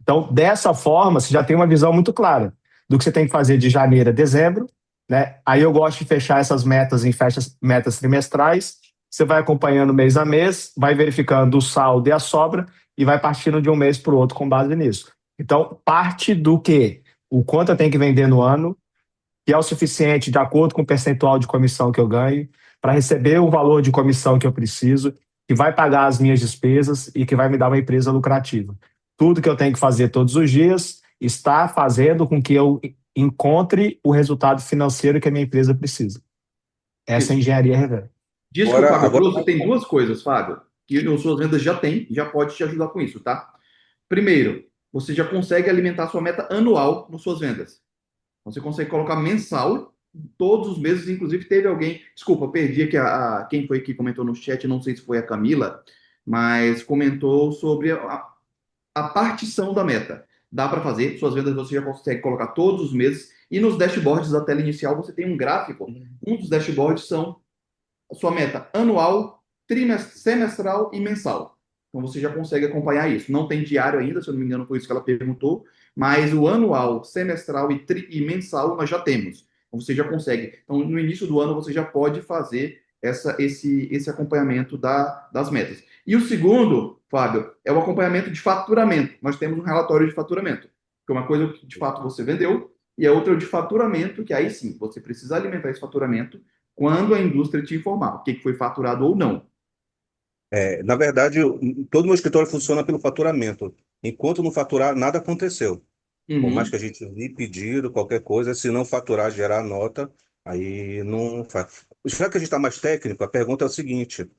Então, dessa forma, você já tem uma visão muito clara do que você tem que fazer de janeiro a dezembro, né? Aí eu gosto de fechar essas metas em metas trimestrais. Você vai acompanhando mês a mês, vai verificando o saldo e a sobra e vai partindo de um mês para o outro com base nisso. Então, parte do que? O quanto eu tenho que vender no ano, que é o suficiente de acordo com o percentual de comissão que eu ganho, para receber o valor de comissão que eu preciso, que vai pagar as minhas despesas e que vai me dar uma empresa lucrativa. Tudo que eu tenho que fazer todos os dias está fazendo com que eu encontre o resultado financeiro que a minha empresa precisa. Essa é a Isso. engenharia reversa. Disso que o agora, Fábio agora trouxe, tem duas coisas, Fábio, que as suas vendas já tem, já pode te ajudar com isso, tá? Primeiro, você já consegue alimentar sua meta anual nas suas vendas. Você consegue colocar mensal, todos os meses, inclusive teve alguém, desculpa, perdi aqui quem foi que comentou no chat, não sei se foi a Camila, mas comentou sobre a partição da meta. Dá para fazer, suas vendas você já consegue colocar todos os meses E nos dashboards da tela inicial você tem um gráfico. Um dos dashboards são a sua meta anual, semestral e mensal. Então você já consegue acompanhar isso. Não tem diário ainda, se eu não me engano, foi isso que ela perguntou, mas o anual, semestral e mensal nós já temos. Então você já consegue. Então, no início do ano, você já pode fazer esse acompanhamento das metas. E o segundo, Fábio, é o acompanhamento de faturamento. Nós temos um relatório de faturamento, que é uma coisa que de fato você vendeu, e a outra é o de faturamento, que aí sim, você precisa alimentar esse faturamento quando a indústria te informar o que foi faturado ou não. Na verdade, todo meu escritório funciona pelo faturamento. Enquanto não faturar, nada aconteceu. Por mais que a gente envie pedido, qualquer coisa, se não faturar, gerar nota, aí não faz. Já que a gente está mais técnico, a pergunta é o seguinte: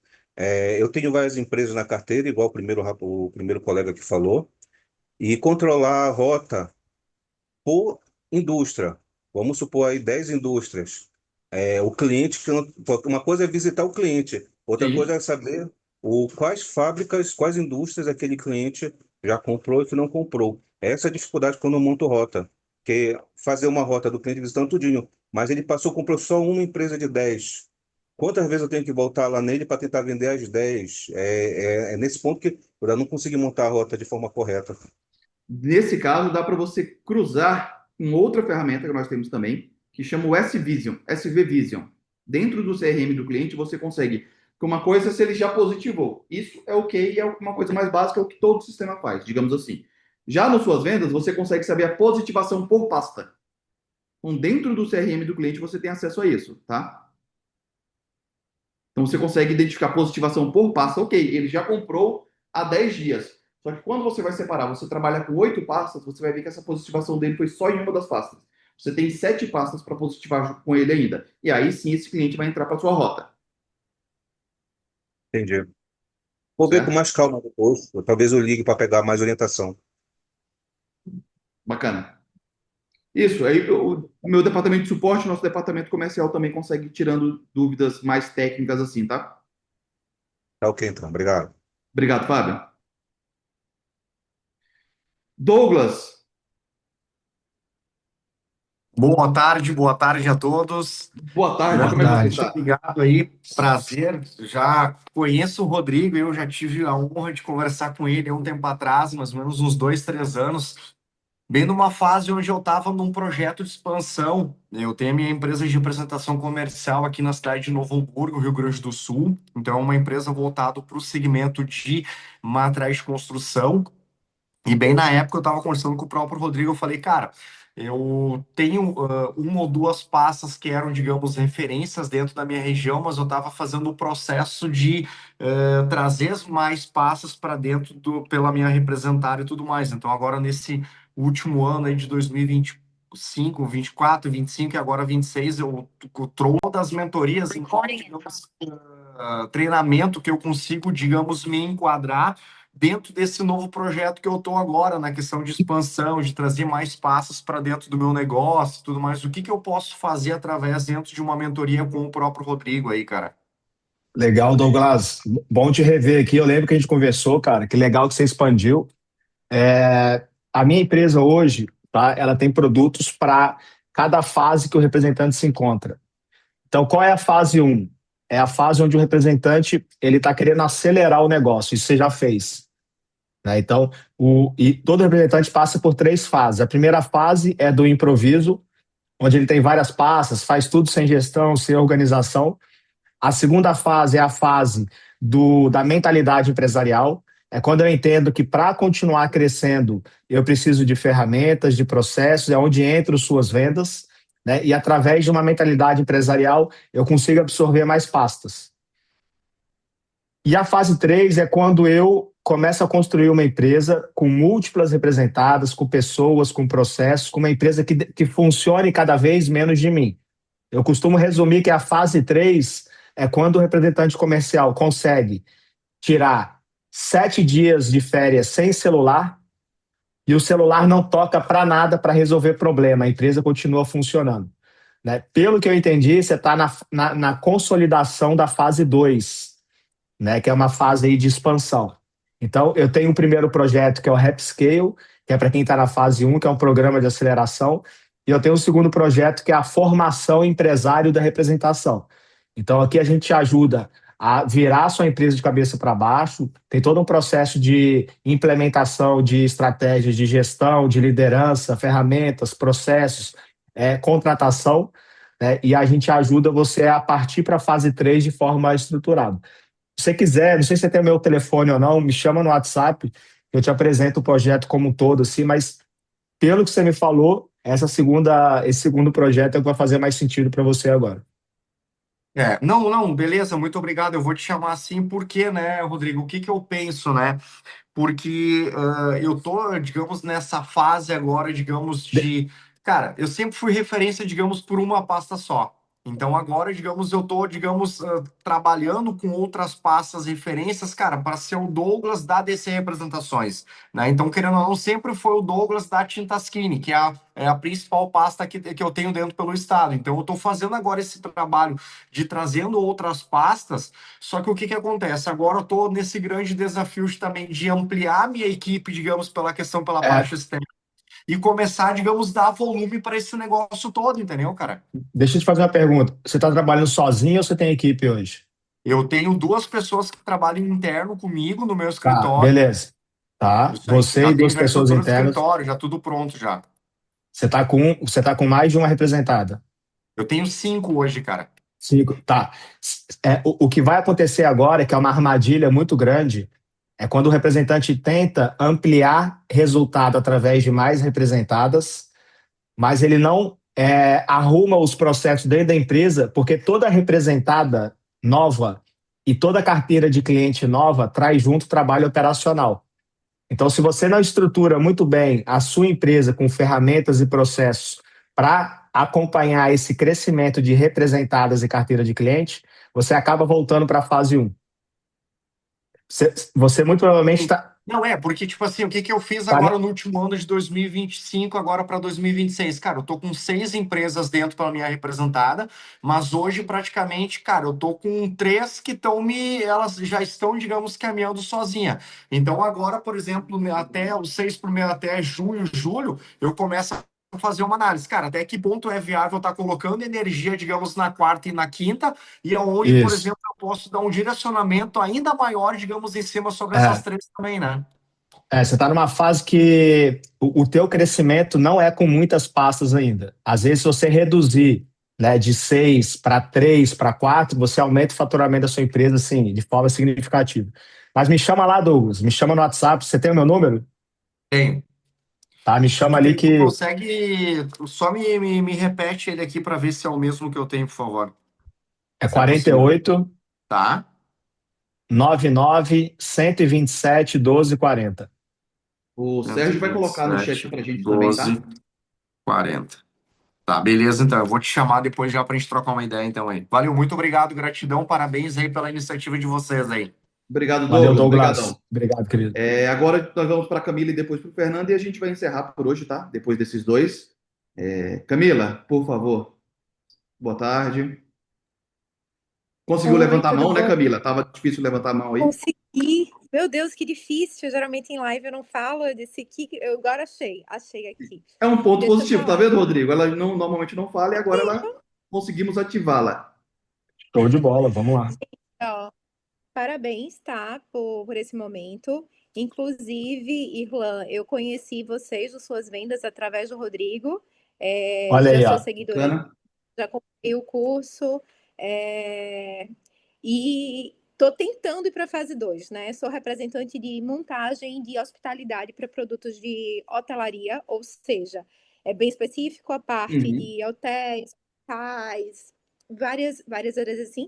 eu tenho várias empresas na carteira, igual o primeiro colega que falou, e controlar a rota por indústria. Vamos supor aí 10 indústrias. O cliente, uma coisa é visitar o cliente, outra Sim. coisa é saber quais fábricas, quais indústrias aquele cliente já comprou e que não comprou. Essa é a dificuldade quando eu monto rota, que fazer uma rota do cliente visitando tudinho, mas ele comprou só uma empresa de 10. Quantas vezes eu tenho que voltar lá nele para tentar vender as 10? É nesse ponto que eu ainda não consegui montar a rota de forma correta. Nesse caso, dá para você cruzar com outra ferramenta que nós temos também, que chama o SV Vision. Dentro do CRM do cliente, você consegue. Uma coisa, se ele já positivou, isso é ok, é uma coisa mais básica, é o que todo sistema faz, digamos assim. Já nas suas vendas, você consegue saber a positivação por pasta. Então, dentro do CRM do cliente, você tem acesso a isso, tá? Então, você consegue identificar positivação por pasta. Ok, ele já comprou há 10 dias. Só que quando você vai separar, você trabalha com 8 pastas, você vai ver que essa positivação dele foi só em uma das pastas. Você tem 7 pastas para positivar com ele ainda. E aí sim, esse cliente vai entrar para sua rota. Entendi. Vou ver com Certo? mais calma depois. Talvez eu ligue para pegar mais orientação. Bacana. Isso, aí o meu departamento de suporte, nosso departamento comercial também consegue ir tirando dúvidas mais técnicas assim, tá? Tá ok, então. Obrigado. Obrigado, Fábio. Douglas, Boa tarde a todos. boa tarde, Boa como é que você tarde. está? Obrigado aí, prazer. Já conheço o Rodrigo, eu já tive a honra de conversar com ele há um tempo atrás, mais ou menos uns 2, 3 anos, bem numa fase onde eu estava num projeto de expansão. Eu tenho a minha empresa de representação comercial aqui na cidade de Novo Hamburgo, Rio Grande do Sul. Então, é uma empresa voltada para o segmento de materiais de construção. E bem na época eu estava conversando com o próprio Rodrigo, eu falei, cara, eu tenho uma ou duas pastas que eram, digamos, referências dentro da minha região, mas eu estava fazendo o processo de trazer mais pastas para dentro pela minha representária e tudo mais. Então agora nesse último ano aí de 2025, 24, 25 e agora 26, eu trouxe das mentorias, então, digamos, treinamento que eu consigo, digamos, me enquadrar dentro desse novo projeto que eu estou agora, na questão de expansão, de trazer mais passos para dentro do meu negócio, tudo mais. O que eu posso fazer através dentro de uma mentoria com o próprio Rodrigo aí, cara? Legal, Douglas. Bom te rever aqui. Eu lembro que a gente conversou, cara. Que legal que você expandiu. A minha empresa hoje, tá? Ela tem produtos para cada fase que o representante se encontra. Então, qual é a fase 1? É a fase onde o representante ele está querendo acelerar o negócio. Isso você já fez, né? Então, e todo representante passa por 3 fases. A primeira fase é do improviso, onde ele tem várias pastas, faz tudo sem gestão, sem organização. A segunda fase é a fase da mentalidade empresarial. É quando eu entendo que para continuar crescendo, eu preciso de ferramentas, de processos, é onde entram suas vendas, né? E através de uma mentalidade empresarial, eu consigo absorver mais pastas. E a fase 3 é quando eu começo a construir uma empresa com múltiplas representadas, com pessoas, com processos, com uma empresa que funcione cada vez menos de mim. Eu costumo resumir que a fase 3 é quando o representante comercial consegue tirar 7 dias de férias sem celular e o celular não toca para nada para resolver problema, a empresa continua funcionando, né? Pelo que eu entendi, você está na consolidação da fase 2, né, que é uma fase aí de expansão. Então, eu tenho um primeiro projeto que é o Rap Scale, que é para quem está na fase 1, que é um programa de aceleração, e eu tenho um segundo projeto que é a formação empresário da representação. Então, aqui a gente te ajuda a virar a sua empresa de cabeça para baixo, tem todo um processo de implementação de estratégias de gestão, de liderança, ferramentas, processos, contratação, né? E a gente ajuda você a partir para a fase 3 de forma estruturada. Se você quiser, não sei se você tem o meu telefone ou não, me chama no WhatsApp, eu te apresento o projeto como um todo, assim, mas pelo que você me falou, esse segundo projeto é o que vai fazer mais sentido para você agora. Não, beleza, muito obrigado. Eu vou te chamar assim porque, né, Rodrigo, o que que eu penso, né? Porque eu tô, digamos, nessa fase agora, digamos, Cara, eu sempre fui referência, digamos, por uma pasta só. Então agora, digamos, eu tô, digamos, trabalhando com outras pastas referências, cara, para ser o Douglas da DC Representações, né? Então, querendo ou não, sempre foi o Douglas da Tintasquini, que é a principal pasta que eu tenho dentro pelo estado. Então, eu tô fazendo agora esse trabalho de trazendo outras pastas, só que o que que acontece? Agora eu tô nesse grande desafio também de ampliar minha equipe, digamos, pela parte externa e começar, digamos, dar volume para esse negócio todo, entendeu, cara? Deixa eu te fazer uma pergunta. Você está trabalhando sozinho ou você tem equipe hoje? Eu tenho duas pessoas que trabalham interno comigo no meu Tá, escritório. beleza. Tá, Isso aí. você Já e tenho duas já pessoas estrutura do internas. escritório, já tudo pronto já. Você tá com mais de uma representada. Eu tenho 5 hoje, cara. 5, tá. O que vai acontecer agora, que é uma armadilha muito grande, é quando o representante tenta ampliar resultado através de mais representadas, mas ele não arruma os processos dentro da empresa, porque toda representada nova e toda carteira de cliente nova traz junto trabalho operacional. Então, se você não estrutura muito bem a sua empresa com ferramentas e processos para acompanhar esse crescimento de representadas e carteira de cliente, você acaba voltando para a fase 1. Você muito provavelmente está. Não, porque, tipo assim, o que que eu fiz Tá, agora no último ano de 2025, agora para 2026? Cara, eu tô com 6 empresas dentro pela minha representada, mas hoje, praticamente, cara, eu tô com 3 que elas já estão, digamos, caminhando sozinha. Então, agora, por exemplo, até os 6 até junho, julho, eu começo a fazer uma análise. Cara, até que ponto é viável estar colocando energia, digamos, na quarta e na quinta, e aonde, por isso. exemplo, eu posso dar um direcionamento ainda maior, digamos, em cima sobre essas É, 3 também, né? você está numa fase que o teu crescimento não é com muitas pastas ainda. Às vezes, se você reduzir, né, de 6 para 3, para 4, você aumenta o faturamento da sua empresa assim, de forma significativa. Mas me chama lá, Douglas, me chama no WhatsApp. Você tem o meu número? Tem. Tá, me chama ali Tu que consegue. Só me repete ele aqui para ver se é o mesmo que eu tenho, por favor. é Se é possível. 48 Tá? 99 127 1240. O Sérgio vai colocar no chat 127, pra gente também, 12, tá? 40. Tá, beleza, então. Eu vou te chamar depois já pra gente trocar uma ideia, então, aí. Valeu, muito obrigado, gratidão, parabéns aí pela iniciativa de vocês aí. Obrigado, Valeu, Douglas. Douglas. Obrigadão. Obrigado, querido. Agora nós vamos para a Camila e depois para o Fernando e a gente vai encerrar por hoje, tá? Depois desses dois. Camila, por favor. Boa tarde. Conseguiu Oi, levantar a tudo mão, né, bom? Camila? Tava difícil levantar a mão aí. Consegui. Meu Deus, que difícil. Geralmente em live eu não falo. Eu disse aqui, eu agora achei aqui. É um ponto Deixa eu positivo, tá falar. vendo, Rodrigo? Ela normalmente não fala e agora ela conseguimos ativá-la. Show de bola, vamos lá. Ó, parabéns, tá, por esse momento. Inclusive, Irlan, eu conheci vocês, as suas vendas, através do Rodrigo. Olha Já aí, sou ó. seguidora, Bacana. já comprei o curso. E estou tentando ir para a fase 2, né? Sou representante de montagem de hospitalidade para produtos de hotelaria, ou seja, é bem específico a parte Uhum. de hotéis, hospitais, várias áreas assim.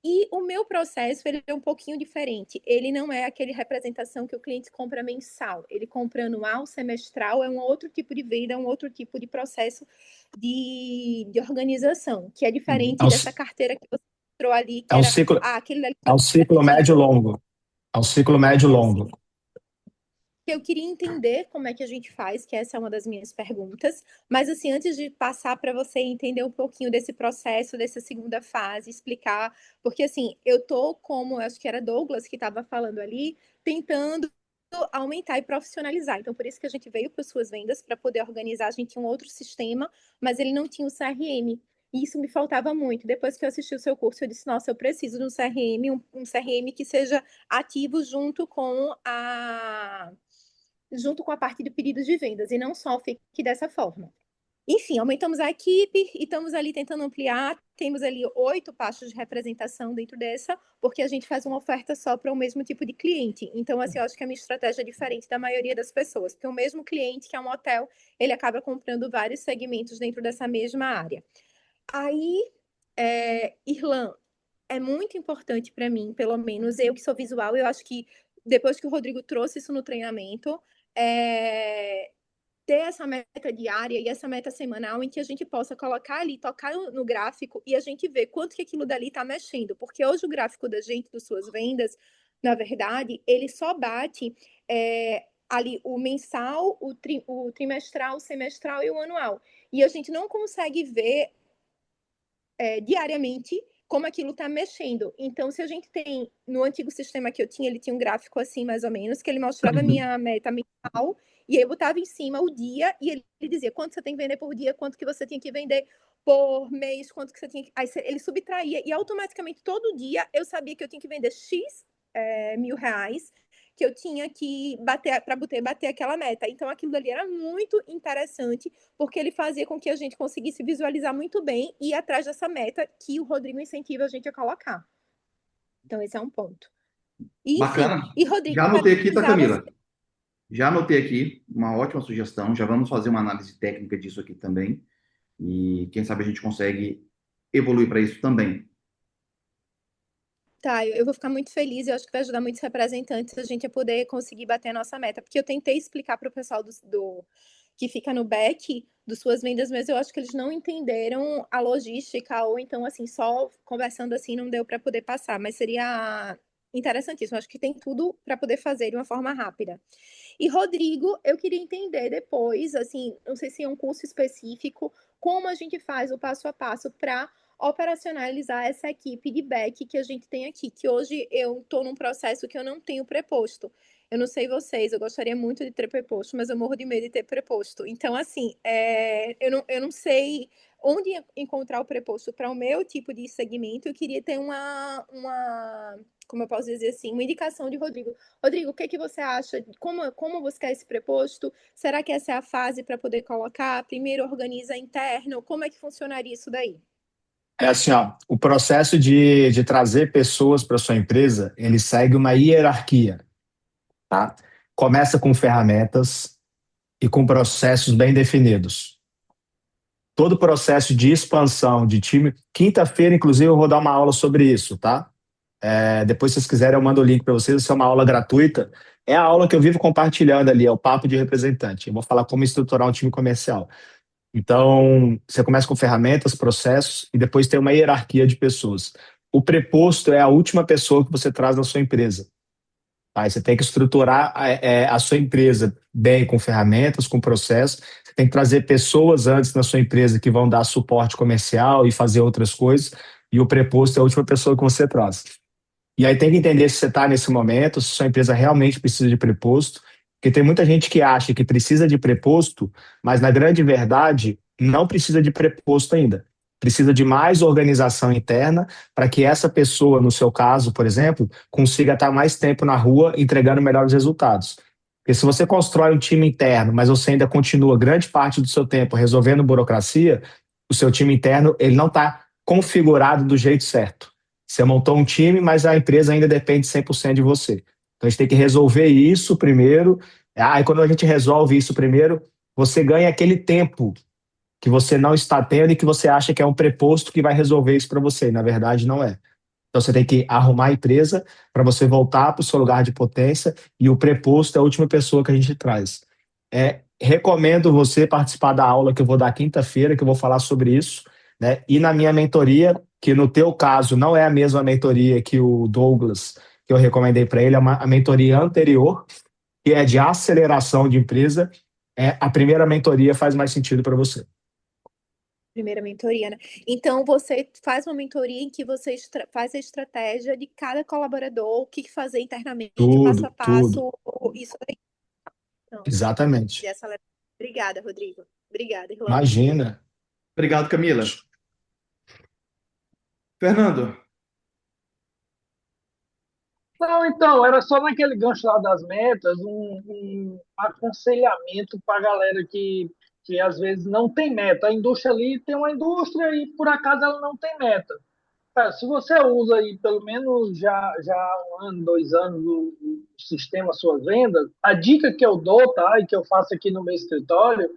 E o meu processo ele é um pouquinho diferente. Ele não é aquele representação que o cliente compra mensal. Ele compra anual, semestral, é um outro tipo de venda, é um outro tipo de processo de organização, que é diferente É o, dessa carteira que você mostrou ali, que é o era ciclo, aquele ali é o ciclo médio longo. É o ciclo médio longo. que eu queria entender como é que a gente faz, que essa é uma das minhas perguntas. Mas, assim, antes de passar para você entender um pouquinho desse processo, dessa segunda fase, explicar, porque, assim, eu tô como, acho que era Douglas que estava falando ali, tentando aumentar e profissionalizar. Então, por isso que a gente veio para Suas Vendas, para poder organizar. A gente tinha um outro sistema, mas ele não tinha o CRM. E isso me faltava muito. Depois que eu assisti o seu curso, eu disse, nossa, eu preciso de um CRM, um CRM que seja ativo junto com a parte de pedidos de vendas, e não só fique dessa forma. Enfim, aumentamos a equipe e estamos ali tentando ampliar. Temos ali 8 pastas de representação dentro dessa, porque a gente faz uma oferta só para o mesmo tipo de cliente. Então, assim, eu acho que a minha estratégia é diferente da maioria das pessoas, porque o mesmo cliente, que é um hotel, ele acaba comprando vários segmentos dentro dessa mesma área. Aí, Irlan, é muito importante para mim, pelo menos eu que sou visual, eu acho que depois que o Rodrigo trouxe isso no treinamento, ter essa meta diária e essa meta semanal em que a gente possa colocar ali, tocar no gráfico e a gente ver quanto que aquilo dali está mexendo. Porque hoje o gráfico da gente, das Suas Vendas, na verdade, ele só bate ali o mensal, o trimestral, o semestral e o anual. E a gente não consegue ver diariamente como aquilo está mexendo. Então, se a gente tem, no antigo sistema que eu tinha, ele tinha um gráfico assim, mais ou menos, que ele mostrava a minha meta mensal, e aí eu botava em cima o dia, e ele dizia quanto você tem que vender por dia, quanto que você tinha que vender por mês, quanto que você tinha que... Aí ele subtraía, e automaticamente, todo dia, eu sabia que eu tinha que vender X R$1.000, que eu tinha que bater aquela meta. Então, aquilo ali era muito interessante, porque ele fazia com que a gente conseguisse visualizar muito bem e ir atrás dessa meta que o Rodrigo incentiva a gente a colocar. Então, esse é um ponto. E, Bacana. Enfim, e Rodrigo, já anotei aqui, tá, Camila? você... Já anotei aqui, uma ótima sugestão. Já vamos fazer uma análise técnica disso aqui também. E quem sabe a gente consegue evoluir para isso também. Tá, eu vou ficar muito feliz, eu acho que vai ajudar muitos representantes a gente a poder conseguir bater a nossa meta, porque eu tentei explicar para o pessoal que fica no back das Suas Vendas, mas eu acho que eles não entenderam a logística, ou então, assim, só conversando assim não deu para poder passar, mas seria interessantíssimo, acho que tem tudo para poder fazer de uma forma rápida. E, Rodrigo, eu queria entender depois, assim, não sei se é um curso específico, como a gente faz o passo a passo para operacionalizar essa equipe de back que a gente tem aqui, que hoje eu estou num processo que eu não tenho preposto. Eu não sei vocês, eu gostaria muito de ter preposto, mas eu morro de medo de ter preposto. Então, assim, eu não sei onde encontrar o preposto para o meu tipo de segmento. Eu queria ter como eu posso dizer assim, uma indicação de Rodrigo. Rodrigo, o que você acha? Como você quer esse preposto? Será que essa é a fase para poder colocar? Primeiro organiza interno? Como é que funcionaria isso daí? É assim, ó, o processo de trazer pessoas para sua empresa, ele segue uma hierarquia, tá? Começa com ferramentas e com processos bem definidos. Todo processo de expansão de time, quinta-feira, inclusive, eu vou dar uma aula sobre isso, tá? Depois, se vocês quiserem, eu mando o link para vocês, isso é uma aula gratuita. É a aula que eu vivo compartilhando ali, é o papo de representante. Eu vou falar como estruturar um time comercial. Então, você começa com ferramentas, processos, e depois tem uma hierarquia de pessoas. O preposto é a última pessoa que você traz na sua empresa. Tá? Você tem que estruturar a sua empresa bem, com ferramentas, com processos. Você tem que trazer pessoas antes na sua empresa que vão dar suporte comercial e fazer outras coisas, e o preposto é a última pessoa que você traz. E aí tem que entender se você está nesse momento, se sua empresa realmente precisa de preposto, porque tem muita gente que acha que precisa de preposto, mas na grande verdade não precisa de preposto ainda. Precisa de mais organização interna para que essa pessoa, no seu caso, por exemplo, consiga estar mais tempo na rua entregando melhores resultados. Porque se você constrói um time interno, mas você ainda continua grande parte do seu tempo resolvendo burocracia, o seu time interno ele não está configurado do jeito certo. Você montou um time, mas a empresa ainda depende 100% de você. Então, a gente tem que resolver isso primeiro. E quando a gente resolve isso primeiro, você ganha aquele tempo que você não está tendo e que você acha que é um preposto que vai resolver isso para você. E, na verdade, não é. Então, você tem que arrumar a empresa para você voltar para o seu lugar de potência e o preposto é a última pessoa que a gente traz. Recomendo você participar da aula que eu vou dar quinta-feira, que eu vou falar sobre isso, né? E na minha mentoria, que no teu caso não é a mesma mentoria que o Douglas, que eu recomendei para ele, é a mentoria anterior, que é de aceleração de empresa. A primeira mentoria faz mais sentido para você. Primeira mentoria, né? Então, você faz uma mentoria em que você faz a estratégia de cada colaborador, o que fazer internamente, o passo a Tudo, tudo. passo, isso aí. Então, Exatamente. obrigada, Rodrigo. Obrigada, Irlan. Imagina. Obrigado, Camila. Fernando, Não, então, era só naquele gancho lá das metas, um aconselhamento para a galera que às vezes não tem meta. A indústria ali tem uma indústria e por acaso ela não tem meta. Cara, se você usa aí pelo menos já há 1 ano, 2 anos o sistema Suas Vendas, a dica que eu dou, tá, e que eu faço aqui no meu escritório,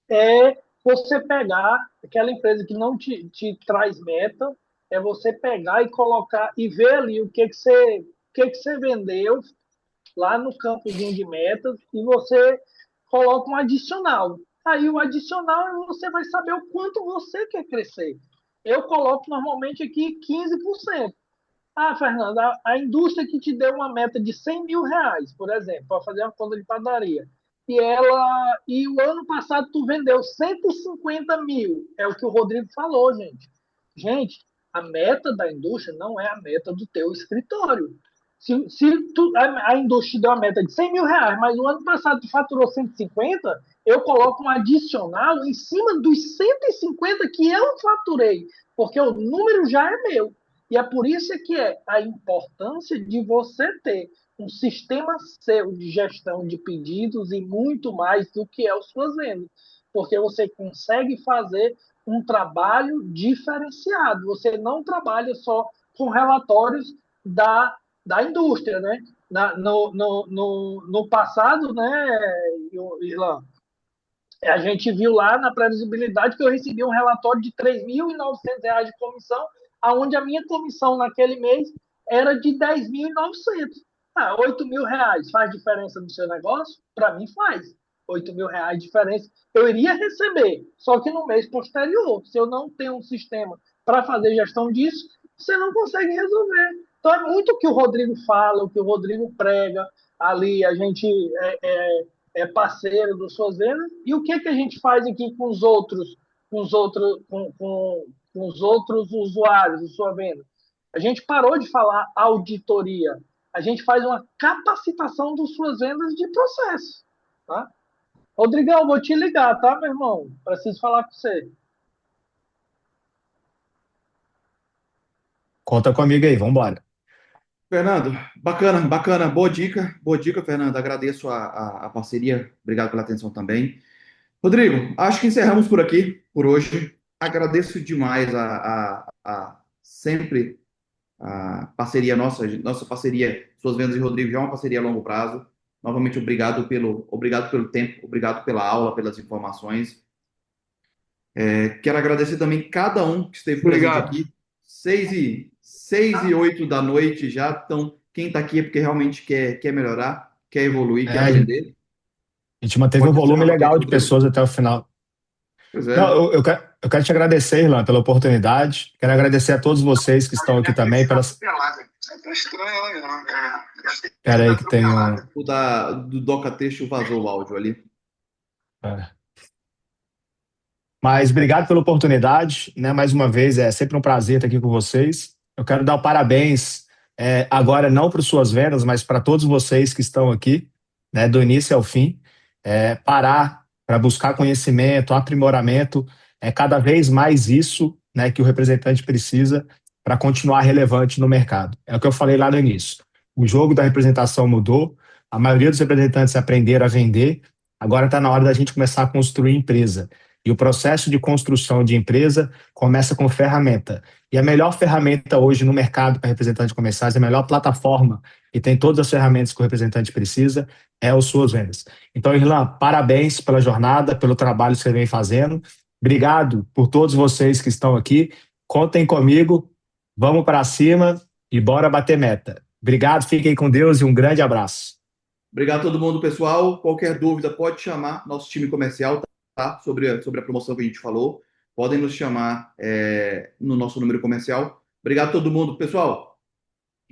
é você pegar aquela empresa que não te traz meta, é você pegar e colocar e ver ali o que você vendeu lá no campozinho de metas e você coloca um adicional. Aí o adicional você vai saber o quanto você quer crescer. Eu coloco normalmente aqui 15%. Ah, Fernando, a indústria que te deu uma meta de 100 mil reais, por exemplo, para fazer uma conta de padaria, e o ano passado tu vendeu 150 mil, é o que o Rodrigo falou, gente. Gente, a meta da indústria não é a meta do teu escritório. Se a indústria deu uma meta de 100 mil reais, mas o ano passado tu faturou 150, eu coloco um adicional em cima dos 150 que eu faturei, porque o número já é meu. E é por isso que é a importância de você ter um sistema seu de gestão de pedidos e muito mais do que é o Suas Vendas, porque você consegue fazer um trabalho diferenciado. Você não trabalha só com relatórios da indústria, né? No passado, né, Irlan, a gente viu lá na previsibilidade que eu recebi um relatório de R$ 3.900 de comissão, aonde a minha comissão naquele mês era de 10.900. Ah, R$ 8.000 faz diferença no seu negócio? Para mim faz. R$ 8.000 de diferença. Eu iria receber, só que no mês posterior. Se eu não tenho um sistema para fazer gestão disso, você não consegue resolver. Então é muito o que o Rodrigo fala, o que o Rodrigo prega. Ali a gente é parceiro das Suas Vendas. E o que a gente faz aqui com os outros usuários da Sua Venda? A gente parou de falar auditoria. A gente faz uma capacitação das Suas Vendas de processo. Tá? Rodrigão, vou te ligar, tá, meu irmão? Preciso falar com você. Conta comigo aí, vamos embora. Fernando, bacana, boa dica, Fernando. Agradeço a parceria, obrigado pela atenção também. Rodrigo, acho que encerramos por aqui, por hoje. Agradeço demais sempre a parceria nossa parceria Suas Vendas e Rodrigo já é uma parceria a longo prazo. Novamente, obrigado pelo tempo, obrigado pela aula, pelas informações. Quero agradecer também cada um que esteve presente aqui. 6h08 da noite já. Então, quem está aqui é porque realmente quer melhorar, quer evoluir, quer aprender. A gente manteve um volume legal de pessoas até o final. Pois é. Não, eu quero te agradecer, Irlan, pela oportunidade. Quero agradecer a todos vocês que estão aqui também. Espera aí que tem um... Do Doca Texto vazou o áudio ali. Mas obrigado pela oportunidade, né? Mais uma vez, é sempre um prazer estar aqui com vocês. Eu quero dar parabéns agora não para Suas Vendas, mas para todos vocês que estão aqui, né, do início ao fim. Parar para buscar conhecimento, aprimoramento, cada vez mais isso, né, que o representante precisa para continuar relevante no mercado. É o que eu falei lá no início. O jogo da representação mudou, a maioria dos representantes aprenderam a vender, agora está na hora da gente começar a construir empresa. E o processo de construção de empresa começa com ferramenta. E a melhor ferramenta hoje no mercado para representantes comerciais, a melhor plataforma que tem todas as ferramentas que o representante precisa, é o Suas Vendas. Então, Irlan, parabéns pela jornada, pelo trabalho que você vem fazendo. Obrigado por todos vocês que estão aqui. Contem comigo, vamos para cima e bora bater meta. Obrigado, fiquem com Deus e um grande abraço. Obrigado a todo mundo, pessoal. Qualquer dúvida, pode chamar nosso time comercial, tá? Sobre a promoção que a gente falou. Podem nos chamar no nosso número comercial. Obrigado a todo mundo, pessoal.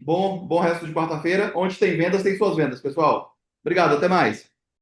Bom resto de quarta-feira. Onde tem vendas, tem Suas Vendas, pessoal. Obrigado, até mais.